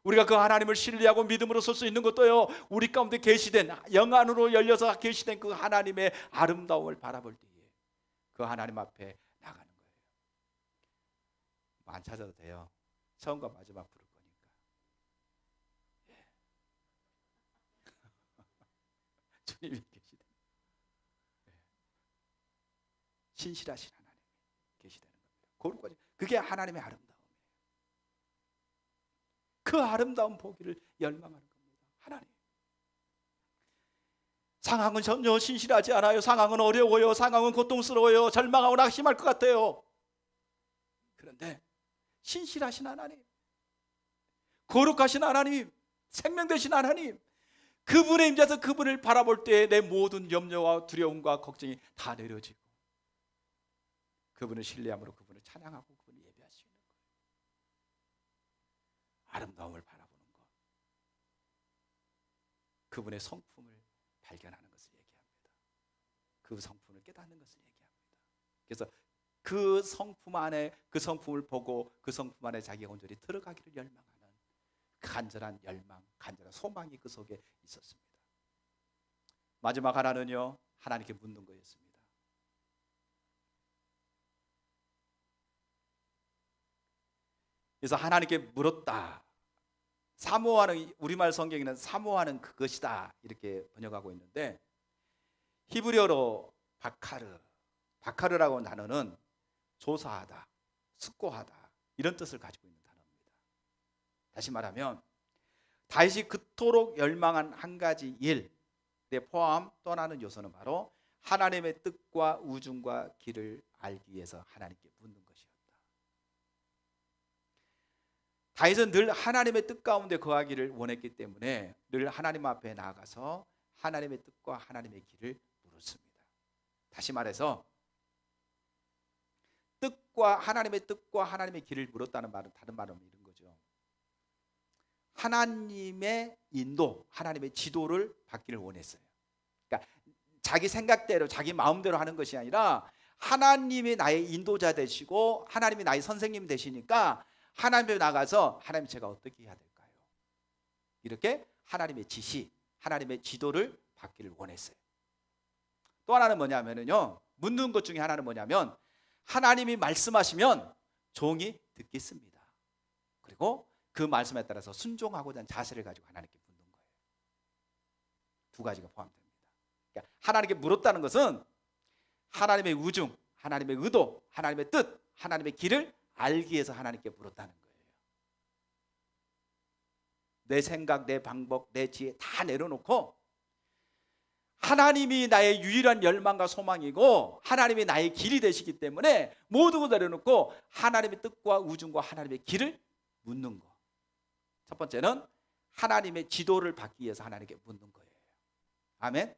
[SPEAKER 1] 우리가 그 하나님을 신뢰하고 믿음으로 설 수 있는 것도요, 우리 가운데 계시된, 영 안으로 열려서 계시된 그 하나님의 아름다움을 바라볼 때에 그 하나님 앞에 나가는 거예요. 안 찾아도 돼요. 처음과 마지막 부를 거니까. 주님이 계시다. 신실하신 하나님이 계시다는 겁니다. 거룩하지. 그게 하나님의 아름다움이에요. 그 아름다움 보기를 열망하는 겁니다. 하나님. 상황은 전혀 신실하지 않아요. 상황은 어려워요. 상황은 고통스러워요. 절망하고 낙심할 것 같아요. 그런데 신실하신 하나님, 거룩하신 하나님, 생명 되신 하나님, 그분의 임재에서 그분을 바라볼 때 내 모든 염려와 두려움과 걱정이 다 내려지고 그분을 신뢰함으로 그분을 찬양하고 그분을 예배할 수 있는 거예요. 아름다움을 바라보는 것, 그분의 성품을 발견하는 것을 얘기합니다. 그 성품을 깨닫는 것을 얘기합니다. 그래서 그 성품 안에, 그 성품을 보고 그 성품 안에 자기가 온전히 들어가기를 열망하는 간절한 열망, 간절한 소망이 그 속에 있었습니다. 마지막 하나는요, 하나님께 묻는 거였습니다. 그래서 하나님께 물었다. 사모하는, 우리말 성경에는 사모하는 그것이다 이렇게 번역하고 있는데, 히브리어로 바카르라고 하는 단어는 조사하다, 숙고하다 이런 뜻을 가지고 있는 단어입니다. 다시 말하면 다윗이 그토록 열망한 한 가지 일에 포함 떠나는 요소는 바로 하나님의 뜻과 우중과 길을 알기 위해서 하나님께 묻는 것이었다. 다윗은 늘 하나님의 뜻 가운데 거하기를 원했기 때문에 늘 하나님 앞에 나아가서 하나님의 뜻과 하나님의 길을 물었습니다. 다시 말해서 하나님의 뜻과 하나님의 길을 물었다는 말은 다른 말은 이런 거죠. 하나님의 인도, 하나님의 지도를 받기를 원했어요. 그러니까 자기 생각대로, 자기 마음대로 하는 것이 아니라 하나님이 나의 인도자 되시고 하나님이 나의 선생님 되시니까 하나님에 나가서 하나님 제가 어떻게 해야 될까요? 이렇게 하나님의 지시, 하나님의 지도를 받기를 원했어요. 또 하나는 뭐냐면요, 묻는 것 중에 하나는 뭐냐면 하나님이 말씀하시면 종이 듣겠습니다. 그리고 그 말씀에 따라서 순종하고자 하는 자세를 가지고 하나님께 묻는 거예요. 두 가지가 포함됩니다. 그러니까 하나님께 물었다는 것은 하나님의 우중, 하나님의 의도, 하나님의 뜻, 하나님의 길을 알기 위해서 하나님께 물었다는 거예요. 내 생각, 내 방법, 내 지혜 다 내려놓고 하나님이 나의 유일한 열망과 소망이고 하나님이 나의 길이 되시기 때문에 모든 걸 내려놓고 하나님의 뜻과 우중과 하나님의 길을 묻는 거. 첫 번째는 하나님의 지도를 받기 위해서 하나님께 묻는 거예요. 아멘.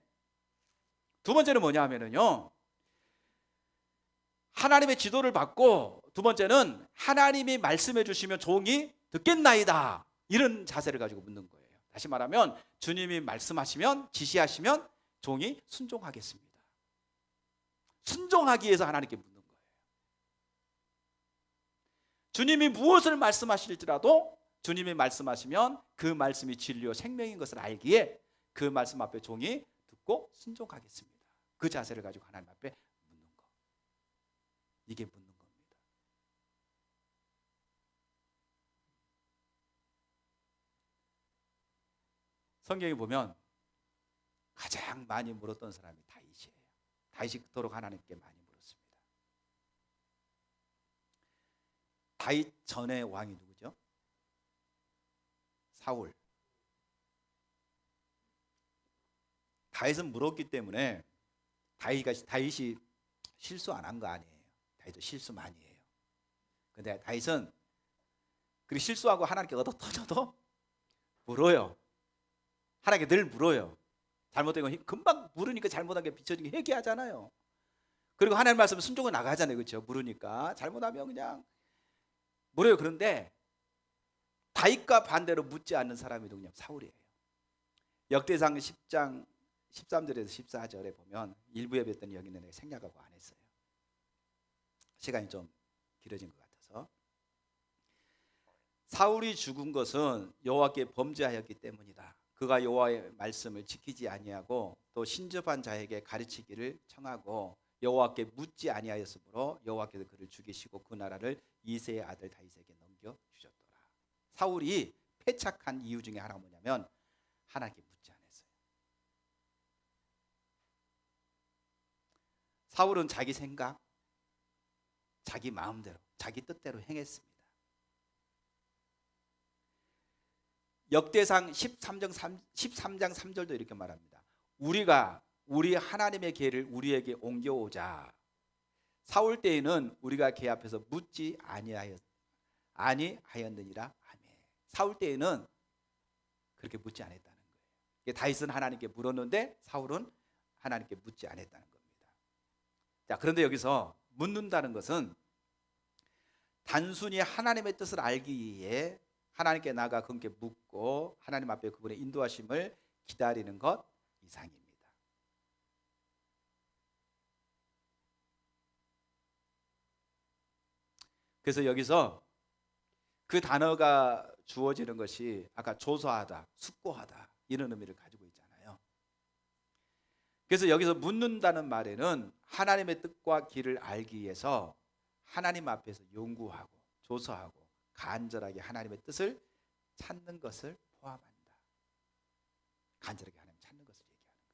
[SPEAKER 1] 두 번째는 뭐냐 하면은요, 하나님의 지도를 받고, 두 번째는 하나님이 말씀해 주시면 종이 듣겠나이다, 이런 자세를 가지고 묻는 거예요. 다시 말하면 주님이 말씀하시면, 지시하시면 종이 순종하겠습니다. 순종하기 위해서 하나님께 묻는 거예요. 주님이 무엇을 말씀하실지라도 주님이 말씀하시면 그 말씀이 진리요 생명인 것을 알기에 그 말씀 앞에 종이 듣고 순종하겠습니다. 그 자세를 가지고 하나님 앞에 묻는 거. 이게 묻는 겁니다. 성경에 보면 가장 많이 물었던 사람이 다윗이에요. 다윗이 그토록 하나님께 많이 물었습니다. 다윗 전의 왕이 누구죠? 사울. 다윗은 물었기 때문에 다윗이 실수 안 한 거 아니에요. 다윗도 실수 많이 해요. 근데 다윗은 그 실수하고 하나님께 얻어 터져도 물어요. 하나님께 늘 물어요. 잘못된 건 금방 물으니까 잘못한 게 비춰지게 회개하잖아요. 그리고 하나님 말씀 순종을 나가잖아요. 그렇죠? 물으니까 잘못하면 그냥 물어요. 그런데 다윗과 반대로 묻지 않는 사람이 누구냐? 사울이에요. 역대상 10장 13절에서 14절에 보면 일부 예배했더니 여기는 내가 생략하고 안 했어요. 시간이 좀 길어진 것 같아서. 사울이 죽은 것은 여호와께 범죄하였기 때문이다. 그가 여호와의 말씀을 지키지 아니하고 또 신접한 자에게 가르치기를 청하고 여호와께 묻지 아니하였으므로 여호와께서 그를 죽이시고 그 나라를 이새의 아들 다윗에게 넘겨주셨더라. 사울이 패착한 이유 중에 하나가 뭐냐면 하나님께 묻지 않았어요. 사울은 자기 생각, 자기 마음대로, 자기 뜻대로 행했습니다. 역대상 13장 3절도 이렇게 말합니다. 우리가 우리 하나님의 계를 우리에게 옮겨오자. 사울 때에는 우리가 계 앞에서 묻지 아니하였느니라. 아멘. 사울 때에는 그렇게 묻지 않았다는 거예요. 다윗은 하나님께 물었는데 사울은 하나님께 묻지 않았다는 겁니다. 자, 그런데 여기서 묻는다는 것은 단순히 하나님의 뜻을 알기 위해 하나님께 나아가 그분께 묻고 하나님 앞에 그분의 인도하심을 기다리는 것 이상입니다. 그래서 여기서 그 단어가 주어지는 것이 아까 조사하다, 숙고하다 이런 의미를 가지고 있잖아요. 그래서 여기서 묻는다는 말에는 하나님의 뜻과 길을 알기 위해서 하나님 앞에서 연구하고 조사하고 간절하게 하나님의 뜻을 찾는 것을 포함한다. 간절하게 하나님 찾는 것을 얘기하는 거예요.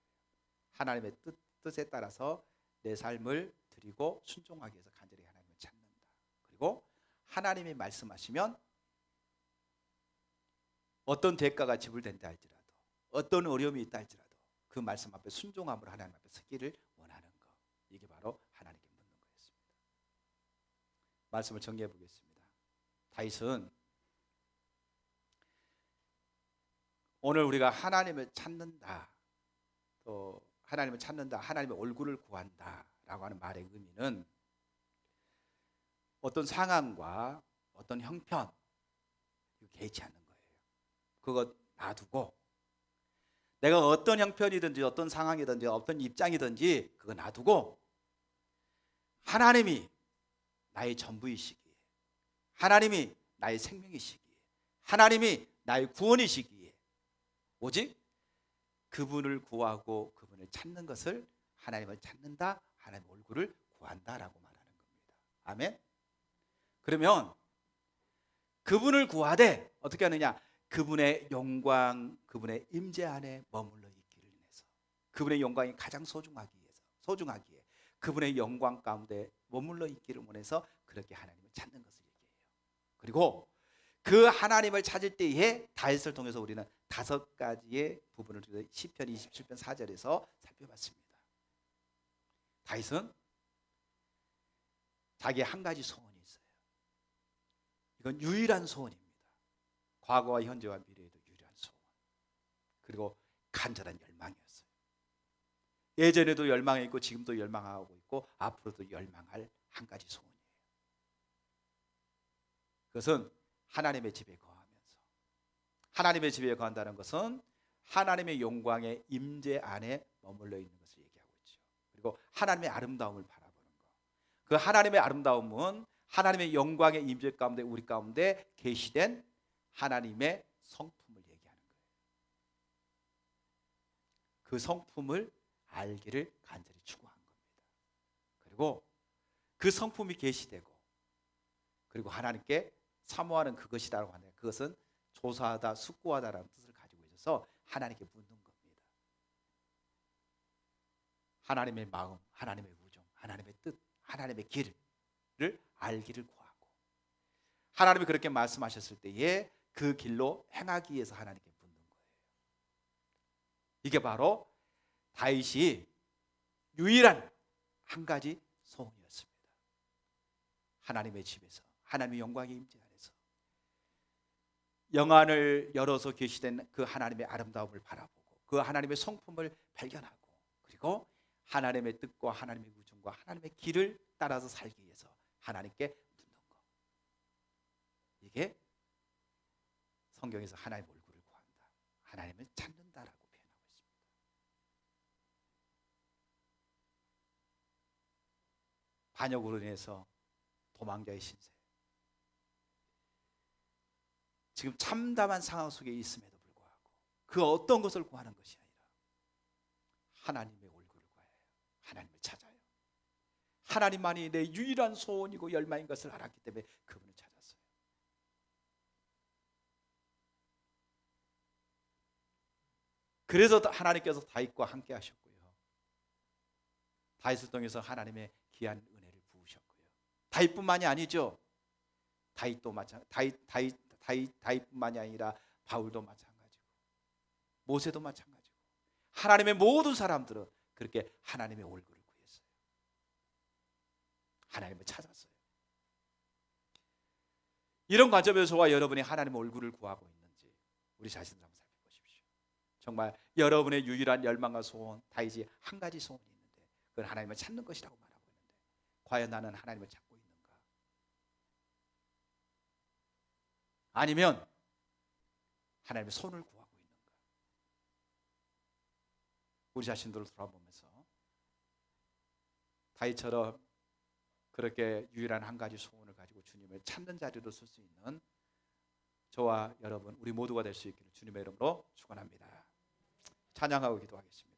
[SPEAKER 1] 하나님의 뜻에 따라서 내 삶을 드리고 순종하기 위해서 간절히 하나님을 찾는다. 그리고 하나님이 말씀하시면 어떤 대가가 지불된다 할지라도 어떤 어려움이 있다 할지라도 그 말씀 앞에 순종함으로 하나님 앞에 서기를 원하는 것. 이게 바로 하나님께 묻는 거였습니다. 말씀을 정리해 보겠습니다. 다윗은 오늘 우리가 하나님을 찾는다, 또 하나님을 찾는다, 하나님의 얼굴을 구한다 라고 하는 말의 의미는 어떤 상황과 어떤 형편 개의치 않는 거예요. 그거 놔두고 내가 어떤 형편이든지 어떤 상황이든지 어떤 입장이든지 그거 놔두고 하나님이 나의 전부이시기에, 하나님이 나의 생명이시기에, 하나님이 나의 구원이시기에 오직 그분을 구하고 그분을 찾는 것을 하나님을 찾는다, 하나님의 얼굴을 구한다라고 말하는 겁니다. 아멘. 그러면 그분을 구하되 어떻게 하느냐? 그분의 영광, 그분의 임재 안에 머물러 있기를 인해서 그분의 영광이 가장 소중하기에 그분의 영광 가운데 머물러 있기를 원해서 그렇게 하나님을 찾는 것을 얘기해요. 그리고 그 하나님을 찾을 때에 다윗을 통해서 우리는 5가지의 부분을 시편 27편 4절에서 살펴봤습니다. 다윗은 자기의 한 가지 소원이 있어요. 이건 유일한 소원입니다. 과거와 현재와 미래에도 유일한 소원, 그리고 간절한 열망이었어요. 예전에도 열망했고 지금도 열망하고 있고 앞으로도 열망할 한 가지 소원이에요. 그것은 하나님의 집에 거하면서, 하나님의 집에 거한다는 것은 하나님의 영광의 임재 안에 머물러 있는 것을 얘기하고 있죠. 그리고 하나님의 아름다움을 바라보는 것, 그 하나님의 아름다움은 하나님의 영광의 임재 가운데 우리 가운데 계시된 하나님의 성품을 얘기하는 거예요. 그 성품을 알기를 간절히 추구한 겁니다. 그리고 그 성품이 계시되고, 그리고 하나님께 사모하는 그것이라고 하네요. 그것은 조사하다, 숙고하다라는 뜻을 가지고 있어서 하나님께 묻는 겁니다. 하나님의 마음, 하나님의 우정, 하나님의 뜻, 하나님의 길을 알기를 구하고, 하나님이 그렇게 말씀하셨을 때에 그 길로 행하기 위해서 하나님께 묻는 거예요. 이게 바로 다윗이 유일한 한 가지 소원이었습니다. 하나님의 집에서, 하나님의 영광의 임재 안에서 영안을 열어서 계시된 그 하나님의 아름다움을 바라보고 그 하나님의 성품을 발견하고, 그리고 하나님의 뜻과 하나님의 우정과 하나님의 길을 따라서 살기 위해서 하나님께 묻는 것, 이게 성경에서 하나님의 얼굴을 구한다, 하나님을 찾는다라고 표현하고 있습니다. 반역으로 인해서 도망자의 신세, 지금 참담한 상황 속에 있음에도 불구하고 그 어떤 것을 구하는 것이 아니라 하나님의 얼굴을 구해요. 하나님을 찾아요. 하나님만이 내 유일한 소원이고 열망인 것을 알았기 때문에 그분을 찾았어요. 그래서 하나님께서 다윗과 함께 하셨고요, 다윗을 통해서 하나님의 귀한 은혜를 부으셨고요. 다윗뿐만이 아니죠. 다윗뿐만이 아니라 바울도 마찬가지고 모세도 마찬가지고 하나님의 모든 사람들은 그렇게 하나님의 얼굴을 구했어요. 하나님을 찾았어요. 이런 관점에서 저와 여러분이 하나님의 얼굴을 구하고 있는지 우리 자신을 한번 살펴보십시오. 정말 여러분의 유일한 열망과 소원, 다윗이 한 가지 소원이 있는데 그건 하나님을 찾는 것이라고 말하고 있는데, 과연 나는 하나님을 찾고 있는가? 아니면 하나님의 손을 구하고 있는가? 우리 자신들을 돌아보면서 다윗처럼 그렇게 유일한 한 가지 소원을 가지고 주님을 찾는 자리로 설 수 있는 저와 여러분, 우리 모두가 될 수 있기를 주님의 이름으로 축원합니다. 찬양하고 기도하겠습니다.